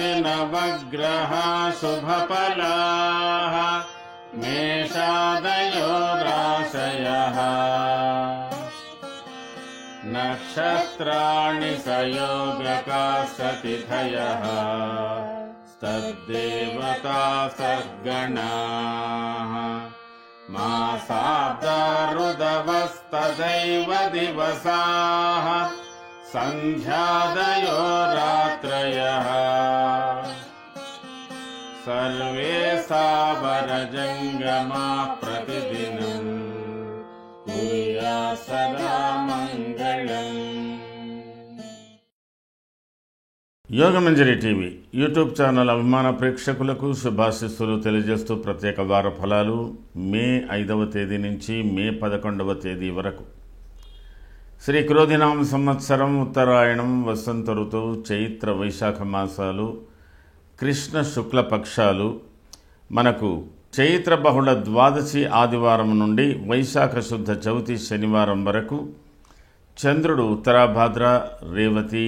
आदित्यादिनवग्रह शुभफलाः मेषादयो राशयः नक्षत्राणि सयोगकास्ततिथयः तद्देवता सद्गणाः मासाब्दा ऋदवस्तदैव दिवसाः सन्ध्यादयो रात्रयः सर्वे सावरजङ्गमा प्रतिदिनं कुर्यात् सदा मङ्गलम्। యోగమంజరి టీవీ యూట్యూబ్ ఛానల్ అభిమాన ప్రేక్షకులకు శుభాశిస్సులు తెలియజేస్తూ ప్రత్యేక వార ఫలాలు మే 5వ తేదీ నుంచి మే 11వ తేదీ వరకు. శ్రీ క్రోధినామ సంవత్సరం, ఉత్తరాయణం, వసంత ఋతువు, చైత్ర వైశాఖ మాసాలు, కృష్ణ శుక్ల పక్షాలు. మనకు చైత్ర బహుళ ద్వాదశి ఆదివారం నుండి వైశాఖ శుద్ధ చవితి శనివారం వరకు చంద్రుడు ఉత్తరాభాద్ర, రేవతి,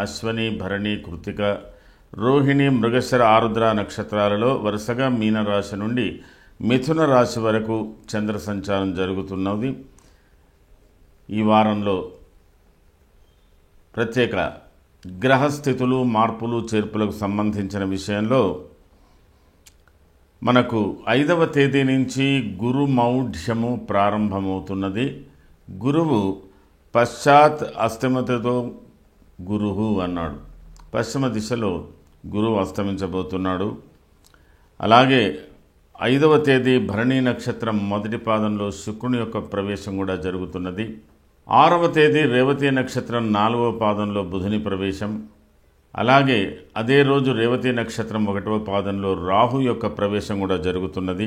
అశ్వని, భరణి, కృతిక, రోహిణి, మృగశిర, ఆరుద్ర నక్షత్రాలలో వరుసగా మీనరాశి నుండి మిథున రాశి వరకు చంద్ర సంచారం జరుగుతున్నది. ఈ వారంలో ప్రత్యేక గ్రహస్థితులు, మార్పులు, చేర్పులకు సంబంధించిన విషయంలో మనకు 5వ తేదీ నుంచి గురు మౌఢ్యము ప్రారంభమవుతున్నది. గురువు పశ్చాత్ అస్తమతతో గురువు అన్నాడు. పశ్చిమ దిశలో గురువు అస్తమించబోతున్నాడు. అలాగే 5వ తేదీ భరణి నక్షత్రం మొదటి పాదంలో శుక్రుని యొక్క ప్రవేశం కూడా జరుగుతున్నది. 6వ తేదీ రేవతి నక్షత్రం 4వ పాదంలో బుధుని ప్రవేశం. అలాగే అదే రోజు రేవతి నక్షత్రం 1వ పాదంలో రాహు యొక్క ప్రవేశం కూడా జరుగుతున్నది.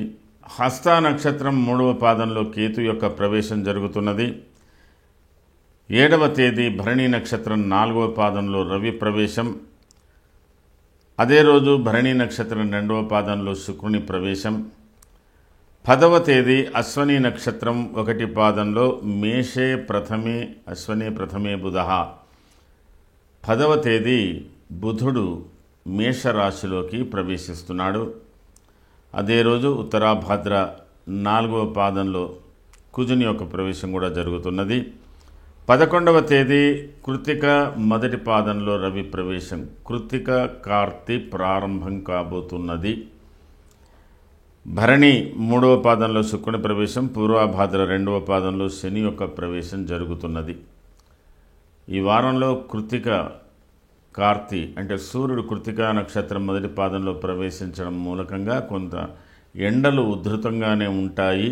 హస్త నక్షత్రం 3వ పాదంలో కేతు యొక్క ప్రవేశం జరుగుతున్నది. 7వ తేదీ భరణి నక్షత్రం 4వ పాదంలో రవి ప్రవేశం. అదే రోజు భరణి నక్షత్రం 2వ పాదంలో శుక్రుని ప్రవేశం. 10వ తేదీ అశ్వని నక్షత్రం 1 పాదంలో మేషే ప్రథమే అశ్వనే ప్రథమే బుధః. 10వ తేదీ బుధుడు మేషరాశిలోకి ప్రవేశిస్తున్నాడు. అదే రోజు ఉత్తరాభాద్ర 4వ పాదంలో కుజుని యొక్క ప్రవేశం కూడా జరుగుతున్నది. 11వ తేదీ కృత్తిక మొదటి పాదంలో రవి ప్రవేశం. కృత్తిక కార్తీ ప్రారంభం కాబోతున్నది. భరణి 3వ పాదంలో శుక్రుని ప్రవేశం. పూర్వభాద్ర 2వ పాదంలో శని యొక్క ప్రవేశం జరుగుతున్నది. ఈ వారంలో కృత్తిక కార్తీ అంటే సూర్యుడు కృత్తిక నక్షత్రం మొదటి పాదంలో ప్రవేశించడం మూలకంగా కొంత ఎండలు ఉధృతంగానే ఉంటాయి.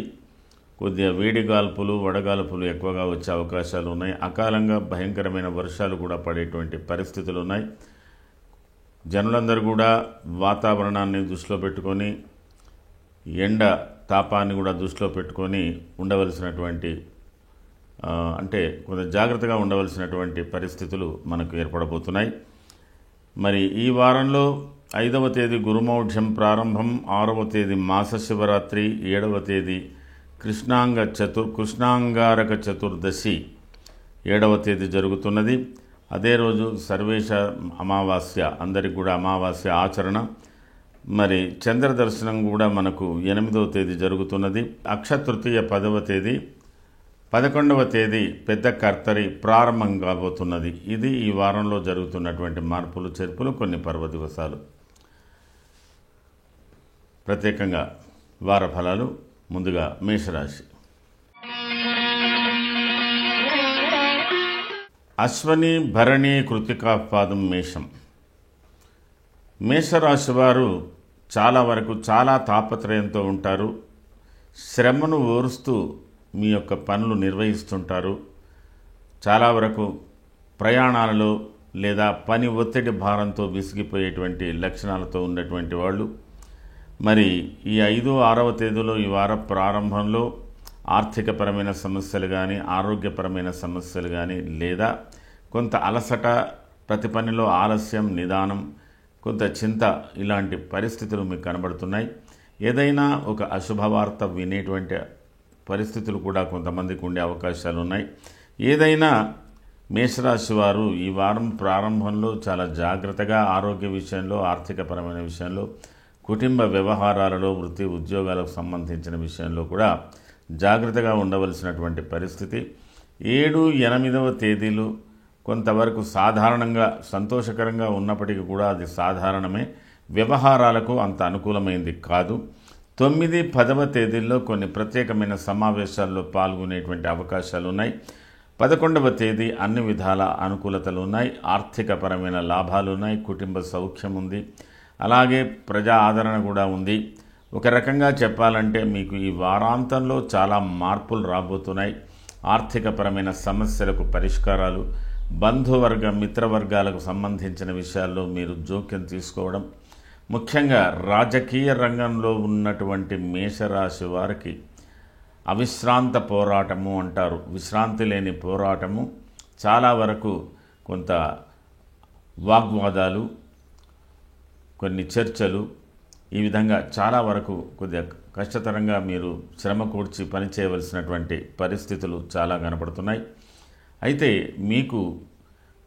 కొద్దిగా వేడిగాల్పులు, వడగాల్పులు ఎక్కువగా వచ్చే అవకాశాలు ఉన్నాయి. అకాలంగా భయంకరమైన వర్షాలు కూడా పడేటువంటి పరిస్థితులు ఉన్నాయి. జనులందరూ కూడా వాతావరణాన్ని దృష్టిలో పెట్టుకొని, ఎండ తాపాన్ని కూడా దృష్టిలో పెట్టుకొని ఉండవలసినటువంటి అంటే కొంత జాగ్రత్తగా ఉండవలసినటువంటి పరిస్థితులు మనకు ఏర్పడబోతున్నాయి. మరి ఈ వారంలో 5వ తేదీ గురుమౌఢ్యం ప్రారంభం, 6వ తేదీ మాస శివరాత్రి, 7వ తేదీ కృష్ణాంగారక చతుర్దశి 7వ తేదీ జరుగుతున్నది. అదే రోజు సర్వేశ అమావాస్య, అందరికి కూడా అమావాస్య ఆచరణ. మరి చంద్ర దర్శనం కూడా మనకు 8వ తేదీ జరుగుతున్నది. అక్షతృతీయ 10వ తేదీ, 11వ తేదీ పెద్ద కర్తరి ప్రారంభం కాబోతున్నది. ఇది ఈ వారంలో జరుగుతున్నటువంటి మార్పులు, చేర్పులు, కొన్ని పర్వ దివసాలు. ప్రత్యేకంగా వార ఫలాలు. ముందుగా మేషరాశి. అశ్వని, భరణి, కృతికా పాదం మేషం. మేషరాశి వారు చాలా వరకు చాలా తాపత్రయంతో ఉంటారు. శ్రమను ఓరుస్తూ మీ యొక్క పనులు నిర్వహిస్తుంటారు. చాలా వరకు ప్రయాణాలలో లేదా పని ఒత్తిడి భారంతో విసిగిపోయేటువంటి లక్షణాలతో ఉన్నటువంటి వాళ్ళు. మరి ఈ 5, 6వ తేదీలో ఈ వార ప్రారంభంలో ఆర్థికపరమైన సమస్యలు కానీ, ఆరోగ్యపరమైన సమస్యలు కానీ, లేదా కొంత అలసట, ప్రతి పనిలో ఆలస్యం, నిదానం, కొంత చింత, ఇలాంటి పరిస్థితులు మీకు కనబడుతున్నాయి. ఏదైనా ఒక అశుభవార్త వినేటువంటి పరిస్థితులు కూడా కొంతమందికి ఉండే అవకాశాలు ఉన్నాయి. ఏదైనా మేషరాశి వారు ఈ వారం ప్రారంభంలో చాలా జాగ్రత్తగా ఆరోగ్య విషయంలో, ఆర్థికపరమైన విషయంలో, కుటుంబ వ్యవహారాలలో, వృత్తి ఉద్యోగాలకు సంబంధించిన విషయంలో కూడా జాగ్రత్తగా ఉండవలసినటువంటి పరిస్థితి. 7, 8వ తేదీలు కొంతవరకు సాధారణంగా సంతోషకరంగా ఉన్నప్పటికీ కూడా అది సాధారణమే, వ్యవహారాలకు అంత అనుకూలమైంది కాదు. 9, 10వ తేదీల్లో కొన్ని ప్రత్యేకమైన సమావేశాల్లో పాల్గొనేటువంటి అవకాశాలు ఉన్నాయి. 11వ తేదీ అన్ని విధాల అనుకూలతలు ఉన్నాయి, ఆర్థికపరమైన లాభాలు ఉన్నాయి, కుటుంబ సౌఖ్యం ఉంది, అలాగే ప్రజా ఆదరణ కూడా ఉంది. ఒక రకంగా చెప్పాలంటే మీకు ఈ వారాంతంలో చాలా మార్పులు రాబోతున్నాయి. ఆర్థికపరమైన సమస్యలకు పరిష్కారాలు, బంధువర్గ మిత్రవర్గాలకు సంబంధించిన విషయాల్లో మీరు జోక్యం తీసుకోవడం, ముఖ్యంగా రాజకీయ రంగంలో ఉన్నటువంటి మేషరాశి వారికి అవిశ్రాంత పోరాటము అంటారు, విశ్రాంతి లేని పోరాటము, చాలా వరకు కొంత వాగ్వాదాలు, కొన్ని చర్చలు, ఈ విధంగా చాలా వరకు కొద్దిగా కష్టతరంగా మీరు శ్రమ కూర్చి పనిచేయవలసినటువంటి పరిస్థితులు చాలా కనపడుతున్నాయి. అయితే మీకు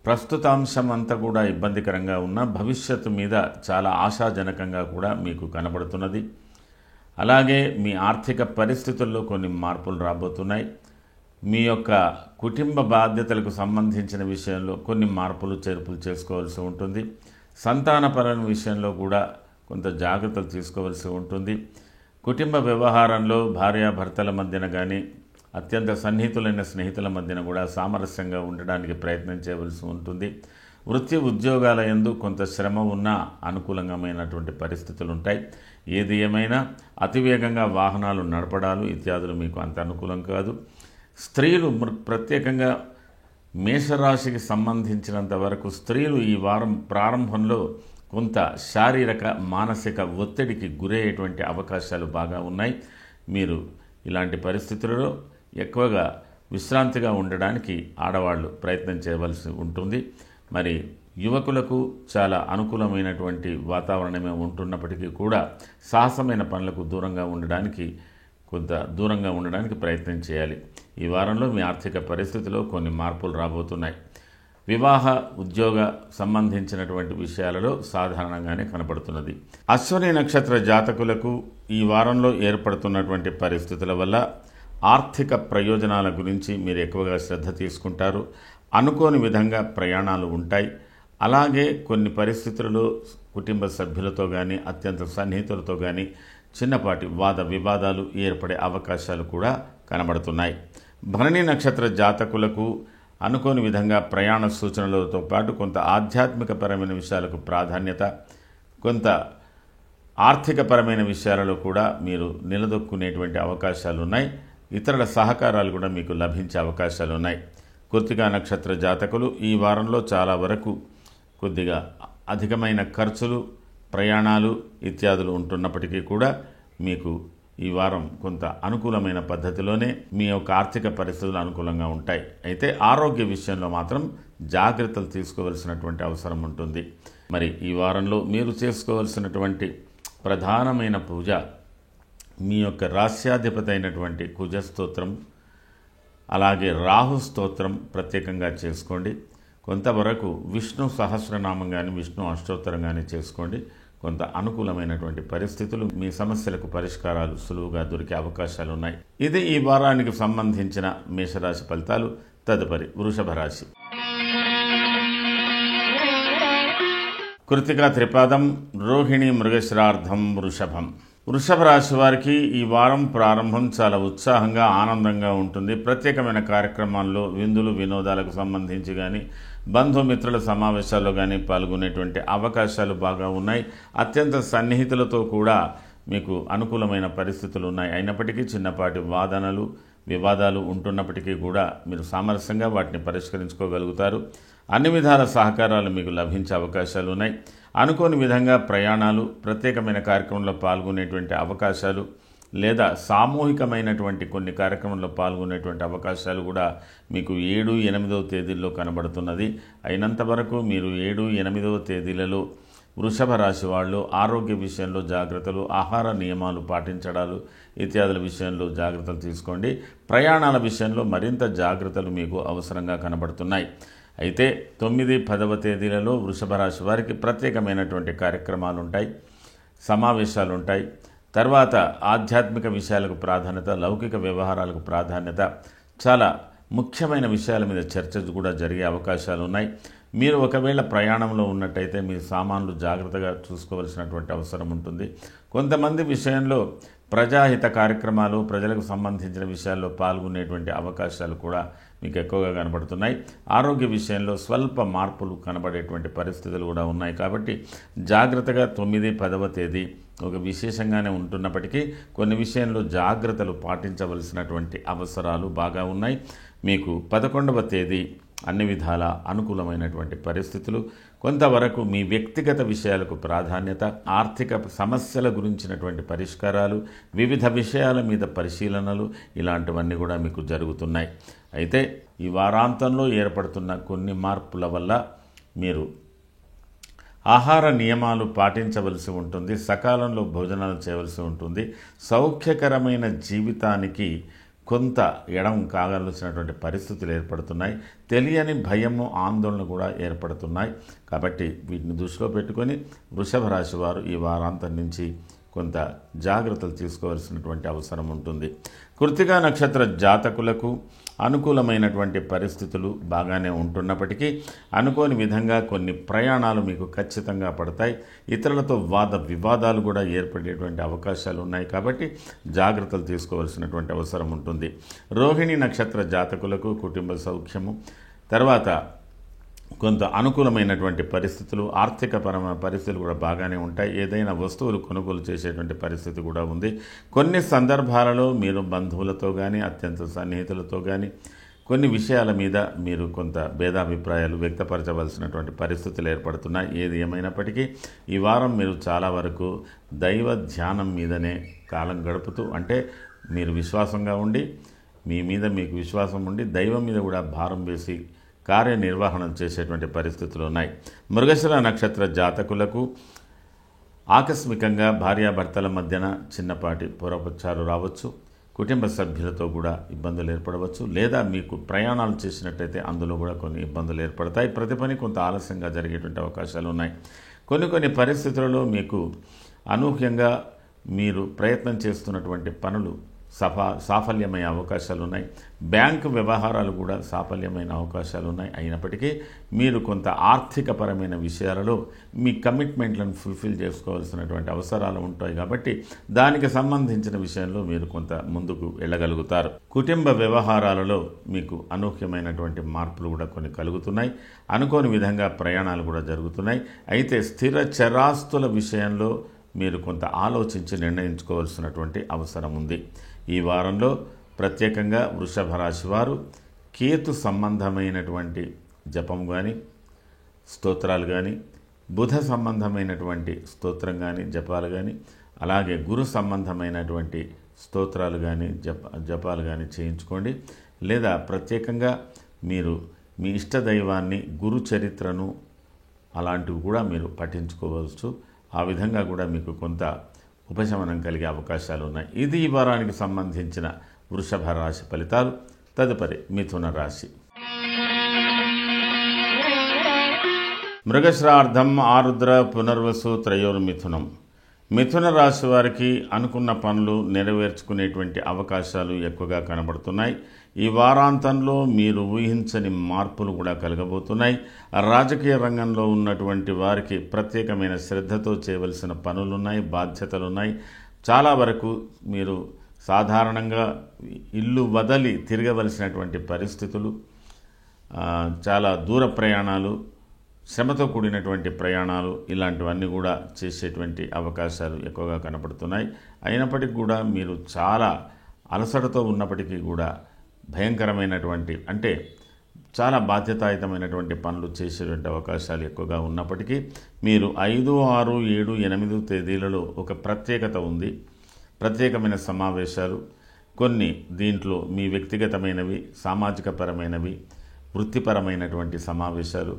ప్రస్తుతాంశం అంతా కూడా ఇబ్బందికరంగా ఉన్న భవిష్యత్తు మీద చాలా ఆశాజనకంగా కూడా మీకు కనబడుతున్నది. అలాగే మీ ఆర్థిక పరిస్థితుల్లో కొన్ని మార్పులు రాబోతున్నాయి. మీ యొక్క కుటుంబ బాధ్యతలకు సంబంధించిన విషయంలో కొన్ని మార్పులు చేర్పులు చేసుకోవాల్సి ఉంటుంది. సంతానపరమైన విషయంలో కూడా కొంత జాగ్రత్తలు తీసుకోవాల్సి ఉంటుంది. కుటుంబ వ్యవహారంలో భార్యాభర్తల మధ్యన కానీ, అత్యంత సన్నిహితులైన స్నేహితుల మధ్యన కూడా సామరస్యంగా ఉండడానికి ప్రయత్నం చేయవలసి ఉంటుంది. వృత్తి ఉద్యోగాల యందు కొంత శ్రమ ఉన్నా అనుకూలంగామైనటువంటి పరిస్థితులు ఉంటాయి. ఏది ఏమైనా అతివేగంగా వాహనాలు నడపడాలు ఇత్యాదులు మీకు అంత అనుకూలం కాదు. స్త్రీలు ప్రత్యేకంగా మేషరాశికి సంబంధించినంత వరకు స్త్రీలు ఈ వారం ప్రారంభంలో కొంత శారీరక మానసిక ఒత్తిడికి గురయ్యేటువంటి అవకాశాలు బాగా ఉన్నాయి. మీరు ఇలాంటి పరిస్థితులలో ఎక్కువగా విశ్రాంతిగా ఉండడానికి ఆడవాళ్ళు ప్రయత్నం చేయవలసి ఉంటుంది. మరి యువకులకు చాలా అనుకూలమైనటువంటి వాతావరణమే ఉంటున్నప్పటికీ కూడా సాహసమైన పనులకు కొంత దూరంగా ఉండడానికి ప్రయత్నం చేయాలి. ఈ వారంలో మీ ఆర్థిక పరిస్థితిలో కొన్ని మార్పులు రాబోతున్నాయి. వివాహ ఉద్యోగ సంబంధించినటువంటి విషయాలలో సాధారణంగానే కనబడుతున్నది. అశ్విని నక్షత్ర జాతకులకు ఈ వారంలో ఏర్పడుతున్నటువంటి పరిస్థితుల వల్ల ఆర్థిక ప్రయోజనాల గురించి మీరు ఎక్కువగా శ్రద్ధ తీసుకుంటారు. అనుకోని విధంగా ప్రయాణాలు ఉంటాయి. అలాగే కొన్ని పరిస్థితులలో కుటుంబ సభ్యులతో కానీ, అత్యంత సన్నిహితులతో కానీ చిన్నపాటి వాద వివాదాలు ఏర్పడే అవకాశాలు కూడా కనబడుతున్నాయి. భరణి నక్షత్ర జాతకులకు అనుకోని విధంగా ప్రయాణ సూచనలతో పాటు కొంత ఆధ్యాత్మికపరమైన విషయాలకు ప్రాధాన్యత, కొంత ఆర్థికపరమైన విషయాలలో కూడా మీరు నిలదొక్కునేటువంటి అవకాశాలు ఉన్నాయి. ఇతరుల సహకారాలు కూడా మీకు లభించే అవకాశాలు ఉన్నాయి. కృత్తికా నక్షత్ర జాతకులు ఈ వారంలో చాలా వరకు కొద్దిగా అధికమైన ఖర్చులు, ప్రయాణాలు ఇత్యాదులు ఉంటున్నప్పటికీ కూడా మీకు ఈ వారం కొంత అనుకూలమైన పద్ధతిలోనే మీ యొక్క ఆర్థిక పరిస్థితులు అనుకూలంగా ఉంటాయి. అయితే ఆరోగ్య విషయంలో మాత్రం జాగ్రత్తలు తీసుకోవలసినటువంటి అవసరం ఉంటుంది. మరి ఈ వారంలో మీరు చేసుకోవలసినటువంటి ప్రధానమైన పూజ మీ యొక్క రాస్యాధిపతి అయినటువంటి కుజ స్తోత్రం, అలాగే రాహు స్తోత్రం ప్రత్యేకంగా చేసుకోండి. కొంతవరకు విష్ణు సహస్రనామం కానీ, విష్ణు అష్టోత్తరం కానీ చేసుకోండి. కొంత అనుకూలమైనటువంటి పరిస్థితులు, మీ సమస్యలకు పరిష్కారాలు సులువుగా దొరికే అవకాశాలు ఉన్నాయి. ఇది ఈ వారానికి సంబంధించిన మేషరాశి ఫలితాలు. తదుపరి వృషభ రాశి. కృత్తికా త్రిపాదం, రోహిణి మృగశిరార్థం, వృషభం. వృషభ రాశి వారికి ఈ వారం ప్రారంభం చాలా ఉత్సాహంగా, ఆనందంగా ఉంటుంది. ప్రత్యేకమైన కార్యక్రమాల్లో, విందులు వినోదాలకు సంబంధించి కానీ, బంధుమిత్రుల సమావేశాల్లో కానీ పాల్గొనేటువంటి అవకాశాలు బాగా ఉన్నాయి. అత్యంత సన్నిహితులతో కూడా మీకు అనుకూలమైన పరిస్థితులు ఉన్నాయి. అయినప్పటికీ చిన్నపాటి వాదనలు, వివాదాలు ఉంటున్నప్పటికీ కూడా మీరు సామరస్యంగా వాటిని పరిష్కరించుకోగలుగుతారు. అన్ని విధాల సహకారాలు మీకు లభించే అవకాశాలు ఉన్నాయి. అనుకోని విధంగా ప్రయాణాలు, ప్రత్యేకమైన కార్యక్రమంలో పాల్గొనేటువంటి అవకాశాలు, లేదా సామూహికమైనటువంటి కొన్ని కార్యక్రమంలో పాల్గొనేటువంటి అవకాశాలు కూడా మీకు 7, 8వ తేదీల్లో కనబడుతున్నది. అయినంత వరకు మీరు 7, 8వ తేదీలలో వృషభ రాశి వాళ్ళు ఆరోగ్య విషయంలో జాగ్రత్తలు, ఆహార నియమాలు పాటించడాలు ఇత్యాదుల విషయంలో జాగ్రత్తలు తీసుకోండి. ప్రయాణాల విషయంలో మరింత జాగ్రత్తలు మీకు అవసరంగా కనబడుతున్నాయి. అయితే 9, 10వ తేదీలలో వృషభ రాశి వారికి ప్రత్యేకమైనటువంటి కార్యక్రమాలు ఉంటాయి, సమావేశాలు ఉంటాయి. తర్వాత ఆధ్యాత్మిక విషయాలకు ప్రాధాన్యత, లౌకిక వ్యవహారాలకు ప్రాధాన్యత, చాలా ముఖ్యమైన విషయాల మీద చర్చ కూడా జరిగే అవకాశాలు ఉన్నాయి. మీరు ఒకవేళ ప్రయాణంలో ఉన్నట్టయితే మీ సామాన్లు జాగ్రత్తగా చూసుకోవాల్సినటువంటి అవసరం ఉంటుంది. కొంతమంది విషయంలో ప్రజాహిత కార్యక్రమాలు, ప్రజలకు సంబంధించిన విషయాల్లో పాల్గొనేటువంటి అవకాశాలు కూడా మీకు ఎక్కువగా కనబడుతున్నాయి. ఆరోగ్య విషయంలో స్వల్ప మార్పులు కనబడేటువంటి పరిస్థితులు కూడా ఉన్నాయి. కాబట్టి జాగ్రత్తగా 9, 10వ తేదీ ఒక విశేషంగానే ఉంటున్నప్పటికీ కొన్ని విషయంలో జాగ్రత్తలు పాటించవలసినటువంటి అవసరాలు బాగా ఉన్నాయి. మీకు 11వ తేదీ అన్ని విధాల అనుకూలమైనటువంటి పరిస్థితులు, కొంతవరకు మీ వ్యక్తిగత విషయాలకు ప్రాధాన్యత, ఆర్థిక సమస్యల గురించినటువంటి పరిష్కారాలు, వివిధ విషయాల మీద పరిశీలనలు ఇలాంటివన్నీ కూడా మీకు జరుగుతున్నాయి. అయితే ఈ వారాంతంలో ఏర్పడుతున్న కొన్ని మార్పుల వల్ల మీరు ఆహార నియమాలు పాటించవలసి ఉంటుంది, సకాలంలో భోజనాలు చేయవలసి ఉంటుంది. సౌఖ్యకరమైన జీవితానికి కొంత ఎడం కాగలసినటువంటి పరిస్థితులు ఏర్పడుతున్నాయి. తెలియని భయము, ఆందోళన కూడా ఏర్పడుతున్నాయి. కాబట్టి వీటిని దృష్టిలో పెట్టుకొని వృషభ రాశి వారు ఈ వారాంతం నుంచి కొంత జాగ్రత్తలు తీసుకోవాల్సినటువంటి అవసరం ఉంటుంది. కృత్తికా నక్షత్ర జాతకులకు అనుకూలమైనటువంటి పరిస్థితులు బాగానే ఉంటున్నప్పటికీ అనుకోని విధంగా కొన్ని ప్రయాణాలు మీకు ఖచ్చితంగా పడతాయి. ఇతరులతో వాద వివాదాలు కూడా ఏర్పడేటువంటి అవకాశాలు ఉన్నాయి. కాబట్టి జాగ్రత్తలు తీసుకోవాల్సినటువంటి అవసరం ఉంటుంది. రోహిణి నక్షత్ర జాతకులకు కుటుంబ సౌఖ్యము, తర్వాత కొంత అనుకూలమైనటువంటి పరిస్థితులు, ఆర్థికపరమైన పరిస్థితులు కూడా బాగానే ఉంటాయి. ఏదైనా వస్తువులు కొనుగోలు చేసేటువంటి పరిస్థితి కూడా ఉంది. కొన్ని సందర్భాలలో మీరు బంధువులతో కానీ, అత్యంత సన్నిహితులతో కానీ కొన్ని విషయాల మీద మీరు కొంత భేదాభిప్రాయాలు వ్యక్తపరచవలసినటువంటి పరిస్థితులు ఏర్పడుతున్నాయి. ఏది ఏమైనప్పటికీ ఈ వారం మీరు చాలా వరకు దైవ ధ్యానం మీదనే కాలం గడుపుతూ, అంటే మీరు విశ్వాసంగా ఉండి, మీ మీద మీకు విశ్వాసం ఉండి దైవం మీద కూడా భారం వేసి కార్యనిర్వహణం చేసేటువంటి పరిస్థితులు ఉన్నాయి. మృగశిర నక్షత్ర జాతకులకు ఆకస్మికంగా భార్యాభర్తల మధ్యన చిన్నపాటి పొరపచ్చాలు రావచ్చు. కుటుంబ సభ్యులతో కూడా ఇబ్బందులు ఏర్పడవచ్చు. లేదా మీకు ప్రయాణాలు చేసినట్టయితే అందులో కూడా కొన్ని ఇబ్బందులు ఏర్పడతాయి. ప్రతి పని కొంత ఆలస్యంగా జరిగేటువంటి అవకాశాలు ఉన్నాయి. కొన్ని పరిస్థితులలో మీకు అనూహ్యంగా మీరు ప్రయత్నం చేస్తున్నటువంటి పనులు సాఫల్యమయ్యే అవకాశాలు ఉన్నాయి. బ్యాంకు వ్యవహారాలు కూడా సాఫల్యమైన అవకాశాలు ఉన్నాయి. అయినప్పటికీ మీరు కొంత ఆర్థికపరమైన విషయాలలో మీ కమిట్మెంట్లను ఫుల్ఫిల్ చేసుకోవాల్సినటువంటి అవసరాలు ఉంటాయి. కాబట్టి దానికి సంబంధించిన విషయంలో మీరు కొంత ముందుకు వెళ్ళగలుగుతారు. కుటుంబ వ్యవహారాలలో మీకు అనూహ్యమైనటువంటి మార్పులు కూడా కొన్ని కలుగుతున్నాయి. అనుకోని విధంగా ప్రయాణాలు కూడా జరుగుతున్నాయి. అయితే స్థిర చరాస్తుల విషయంలో మీరు కొంత ఆలోచించి నిర్ణయించుకోవాల్సినటువంటి అవసరం ఉంది. ఈ వారంలో ప్రత్యేకంగా వృషభ రాశి వారు కేతు సంబంధమైనటువంటి జపం కానీ, స్తోత్రాలు కానీ, బుధ సంబంధమైనటువంటి స్తోత్రం కానీ, జపాలు కానీ, అలాగే గురు సంబంధమైనటువంటి స్తోత్రాలు కానీ, జపాలు కానీ చేయించుకోండి. లేదా ప్రత్యేకంగా మీరు మీ ఇష్టదైవాన్ని, గురు చరిత్రను అలాంటివి కూడా మీరు పఠించుకోవచ్చు. ఆ విధంగా కూడా మీకు కొంత ఉపశమనం కలిగే అవకాశాలు ఉన్నాయి. ఇది ఈ వారానికి సంబంధించిన వృషభ రాశి ఫలితాలు. తదుపరి మిథున రాశి. మృగశ్రార్థం, ఆరుద్ర, పునర్వసు, త్రయోర్మిథునం. మిథున రాశి వారికి అనుకున్న పనులు నెరవేర్చుకునేటువంటి అవకాశాలు ఎక్కువగా కనబడుతున్నాయి. ఈ వారాంతంలో మీరు ఊహించని మార్పులు కూడా కలగబోతున్నాయి. రాజకీయ రంగంలో ఉన్నటువంటి వారికి ప్రత్యేకమైన శ్రద్ధతో చేయవలసిన పనులున్నాయి, బాధ్యతలున్నాయి. చాలా వరకు మీరు సాధారణంగా ఇల్లు వదిలి తిరగవలసినటువంటి పరిస్థితులు, చాలా దూర ప్రయాణాలు, శ్రమతో కూడినటువంటి ప్రయాణాలు ఇలాంటివన్నీ కూడా చేసేటువంటి అవకాశాలు ఎక్కువగా కనపడుతున్నాయి. అయినప్పటికీ కూడా మీరు చాలా అలసటతో ఉన్నప్పటికీ కూడా భయంకరమైనటువంటి, అంటే చాలా బాధ్యతాయుతమైనటువంటి పనులు చేసేటువంటి అవకాశాలు ఎక్కువగా ఉన్నప్పటికీ మీరు 5, 6, 7, 8 తేదీలలో ఒక ప్రత్యేకత ఉంది. ప్రత్యేకమైన సమావేశాలు కొన్ని, దీంట్లో మీ వ్యక్తిగతమైనవి, సామాజిక పరమైనవి, వృత్తిపరమైనటువంటి సమావేశాలు,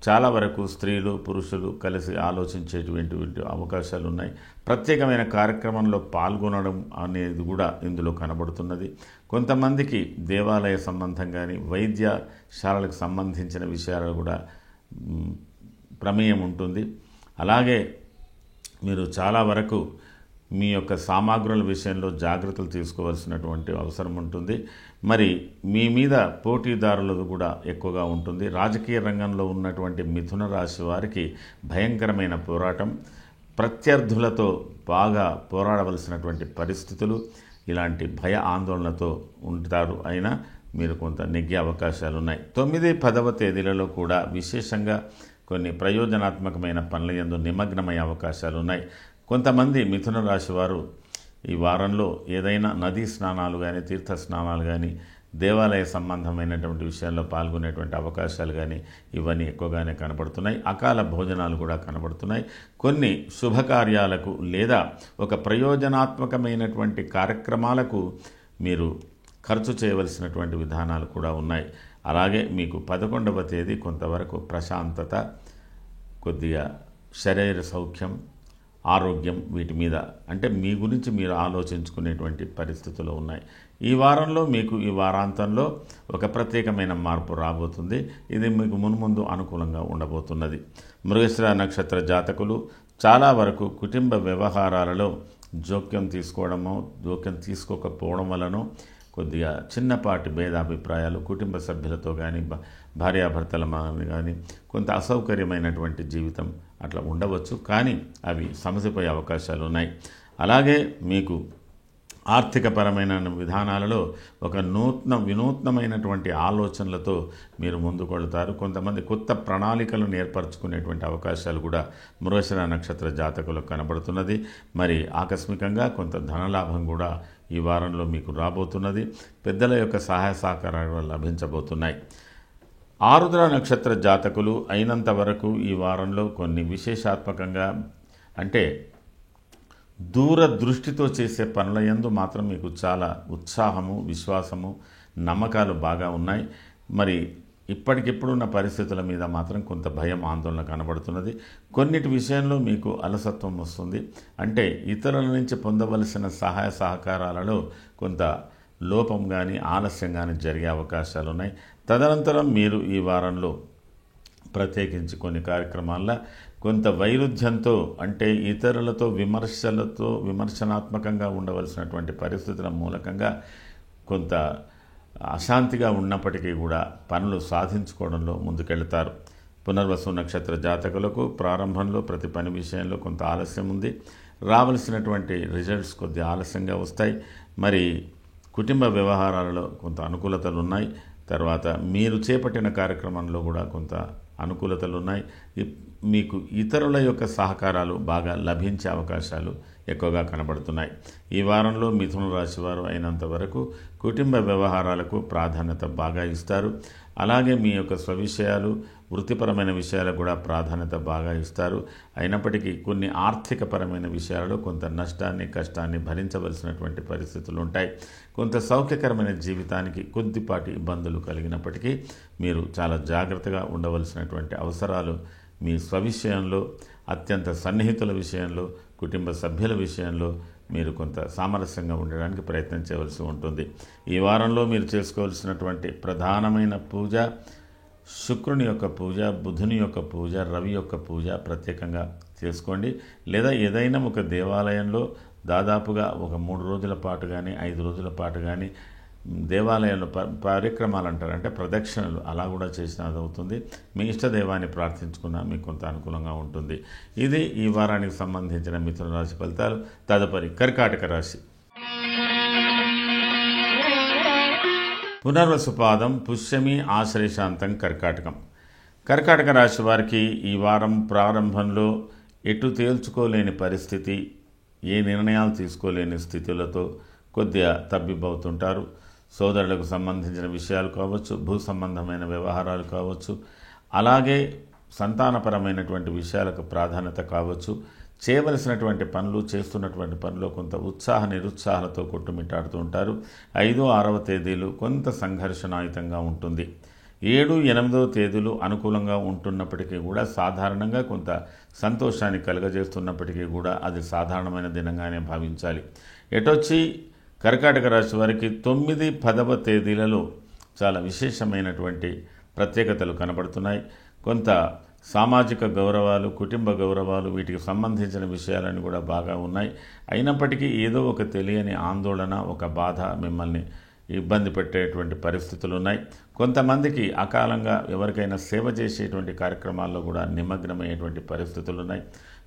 చాలా వరకు స్త్రీలు పురుషులు కలిసి ఆలోచించేటువంటి అవకాశాలు ఉన్నాయి. ప్రత్యేకమైన కార్యక్రమంలో పాల్గొనడం అనేది కూడా ఇందులో కనబడుతున్నది. కొంతమందికి దేవాలయ సంబంధం కానీ వైద్యశాలలకు సంబంధించిన విషయాలు కూడా ప్రమేయం ఉంటుంది. అలాగే మీరు చాలా వరకు మీ యొక్క సామాగ్రుల విషయంలో జాగ్రత్తలు తీసుకోవాల్సినటువంటి అవసరం ఉంటుంది. మరి మీ మీద పోటీదారులది కూడా ఎక్కువగా ఉంటుంది. రాజకీయ రంగంలో ఉన్నటువంటి మిథున రాశి వారికి భయంకరమైన పోరాటం, ప్రత్యర్థులతో బాగా పోరాడవలసినటువంటి పరిస్థితులు, ఇలాంటి భయ ఆందోళనతో ఉంటారు. అయినా మీరు కొంత నెగ్గే అవకాశాలు ఉన్నాయి. 9, 10వ తేదీలలో కూడా విశేషంగా కొన్ని ప్రయోజనాత్మకమైన పనుల యందు నిమగ్నమయ్యే అవకాశాలు ఉన్నాయి. కొంతమంది మిథున రాశి వారు ఈ వారంలో ఏదైనా నదీ స్నానాలు కానీ తీర్థ స్నానాలు కానీ దేవాలయ సంబంధమైనటువంటి విషయాల్లో పాల్గొనేటువంటి అవకాశాలు కానీ ఇవన్నీ ఎక్కువగానే కనబడుతున్నాయి. అకాల భోజనాలు కూడా కనబడుతున్నాయి. కొన్ని శుభకార్యాలకు లేదా ఒక ప్రయోజనాత్మకమైనటువంటి కార్యక్రమాలకు మీరు ఖర్చు చేయవలసినటువంటి విధానాలు కూడా ఉన్నాయి. అలాగే మీకు 11వ తేదీ కొంతవరకు ప్రశాంతత, కొద్దిగా శరీర సౌఖ్యం, ఆరోగ్యం వీటి మీద అంటే మీ గురించి మీరు ఆలోచించుకునేటువంటి పరిస్థితులు ఉన్నాయి. ఈ వారంలో మీకు ఈ వారాంతంలో ఒక ప్రత్యేకమైన మార్పు రాబోతుంది. ఇది మీకు మున్ముందు అనుకూలంగా ఉండబోతున్నది. మృగశిర నక్షత్ర జాతకులు చాలా వరకు కుటుంబ వ్యవహారాలలో జోక్యం తీసుకోకపోవడం వలన కొద్దిగా చిన్నపాటి భేదాభిప్రాయాలు కుటుంబ సభ్యులతో కానీ భార్యాభర్తల కానీ కొంత అసౌకర్యమైనటువంటి జీవితం అట్లా ఉండవచ్చు. కానీ అవి సమసిపోయే అవకాశాలు ఉన్నాయి. అలాగే మీకు ఆర్థికపరమైన విధానాలలో ఒక వినూత్నమైనటువంటి ఆలోచనలతో మీరు ముందుకు వెళతారు. కొంతమంది కొత్త ప్రణాళికలను ఏర్పరచుకునేటువంటి అవకాశాలు కూడా మృగశిర నక్షత్ర జాతకులకు కనబడుతున్నది. మరి ఆకస్మికంగా కొంత ధనలాభం కూడా ఈ వారంలో మీకు రాబోతున్నది. పెద్దల యొక్క సహాయ సహకారాలు లభించబోతున్నాయి. ఆరుద్ర నక్షత్ర జాతకులు అయినంత వరకు ఈ వారంలో కొన్ని విశేషాత్మకంగా అంటే దూరదృష్టితో చేసే పనుల యందు మాత్రం మీకు చాలా ఉత్సాహము, విశ్వాసము, నమ్మకాలు బాగా ఉన్నాయి. మరి ఇప్పటికిప్పుడున్న పరిస్థితుల మీద మాత్రం కొంత భయం, ఆందోళన కనబడుతున్నది. కొన్నిటి విషయంలో మీకు అలసత్వం వస్తుంది. అంటే ఇతరుల నుంచి పొందవలసిన సహాయ సహకారాలలో కొంత లోపం కానీ ఆలస్యం కానీ జరిగే అవకాశాలు ఉన్నాయి. తదనంతరం మీరు ఈ వారంలో ప్రత్యేకించి కొన్ని కార్యక్రమాల్లో కొంత వైరుధ్యంతో అంటే ఇతరులతో విమర్శనాత్మకంగా ఉండవలసినటువంటి పరిస్థితుల మూలకంగా కొంత అశాంతిగా ఉన్నప్పటికీ కూడా పనులు సాధించుకోవడంలో ముందుకెళ్తారు. పునర్వసు నక్షత్ర జాతకులకు ప్రారంభంలో ప్రతి పని విషయంలో కొంత ఆలస్యం ఉంది. రావలసినటువంటి రిజల్ట్స్ కొద్ది ఆలస్యంగా వస్తాయి. మరి కుటుంబ వ్యవహారాలలో కొంత అనుకూలతలు ఉన్నాయి. తర్వాత మీరు చేపట్టిన కార్యక్రమంలో కూడా కొంత అనుకూలతలు ఉన్నాయి. మీకు ఇతరుల యొక్క సహకారాలు బాగా లభించే అవకాశాలు ఎక్కువగా కనబడుతున్నాయి. ఈ వారంలో మిథున రాశి వారు అయినంత వరకు కుటుంబ వ్యవహారాలకు ప్రాధాన్యత బాగా ఇస్తారు. అలాగే మీ యొక్క స్వవిషయాలు, వృత్తిపరమైన విషయాలకు కూడా ప్రాధాన్యత బాగా ఇస్తారు. అయినప్పటికీ కొన్ని ఆర్థికపరమైన విషయాలలో కొంత నష్టాన్ని, కష్టాన్ని భరించవలసినటువంటి పరిస్థితులు ఉంటాయి. కొంత సౌఖ్యకరమైన జీవితానికి కొద్దిపాటి ఇబ్బందులు కలిగినప్పటికీ మీరు చాలా జాగ్రత్తగా ఉండవలసినటువంటి అవసరాలు మీ స్వవిషయంలో, అత్యంత సన్నిహితుల విషయంలో, కుటుంబ సభ్యుల విషయంలో మీరు కొంత సామరస్యంగా ఉండడానికి ప్రయత్నం చేయవలసి ఉంటుంది. ఈ వారంలో మీరు చేసుకోవాల్సినటువంటి ప్రధానమైన పూజ శుక్రుని యొక్క పూజ, బుధుని యొక్క పూజ, రవి యొక్క పూజ ప్రత్యేకంగా చేసుకోండి. లేదా ఏదైనా ఒక దేవాలయంలో దాదాపుగా ఒక 3 రోజుల పాటు కానీ 5 రోజుల పాటు కానీ దేవాలయంలో కార్యక్రమాలు అంటారు, అంటే ప్రదక్షిణలు అలా కూడా చేసినది అవుతుంది. మీ ఇష్టదైవాన్ని ప్రార్థించుకున్నా మీకు కొంత అనుకూలంగా ఉంటుంది. ఇది ఈ వారానికి సంబంధించిన మిథున రాశి ఫలితాలు. తదుపరి కర్కాటక రాశి. పునర్వసు పాదం, పుష్యమి, ఆశ్లేషాంతం కర్కాటకం. కర్కాటక రాశి వారికి ఈ వారం ప్రారంభంలో ఎటు తేల్చుకోలేని పరిస్థితి, ఏ నిర్ణయాలు తీసుకోలేని స్థితులతో కొద్దిగా తబ్బిబ్బవుతుంటారు. సోదరులకు సంబంధించిన విషయాలు కావచ్చు, భూ సంబంధమైన వ్యవహారాలు కావచ్చు, అలాగే సంతానపరమైనటువంటి విషయాలకు ప్రాధాన్యత కావచ్చు, చేయవలసినటువంటి పనులు, చేస్తున్నటువంటి పనులు కొంత ఉత్సాహ నిరుత్సాహాలతో కొట్టుమిట్టాడుతూ ఉంటారు. 5, 6వ తేదీలు కొంత సంఘర్షణాయుతంగా ఉంటుంది. 7, 8వ తేదీలు అనుకూలంగా ఉంటున్నప్పటికీ కూడా సాధారణంగా కొంత సంతోషాన్ని కలుగజేస్తున్నప్పటికీ కూడా అది సాధారణమైన దినంగానే భావించాలి. ఎటొచ్చి కర్కాటక రాశి వారికి 9, 10వ తేదీలలో చాలా విశేషమైనటువంటి ప్రత్యేకతలు కనబడుతున్నాయి. కొంత సామాజిక గౌరవాలు, కుటుంబ గౌరవాలు, వీటికి సంబంధించిన విషయాలను కూడా బాగా ఉన్నాయి. అయినప్పటికీ ఏదో ఒక తెలియని ఆందోళన, ఒక బాధ మిమ్మల్ని ఇబ్బంది పెట్టేటువంటి పరిస్థితులు ఉన్నాయి. కొంతమందికి అకాలంగా ఎవరికైనా సేవ చేసేటువంటి కార్యక్రమాల్లో కూడా నిమగ్నమయ్యేటువంటి పరిస్థితులు ఉన్నాయి.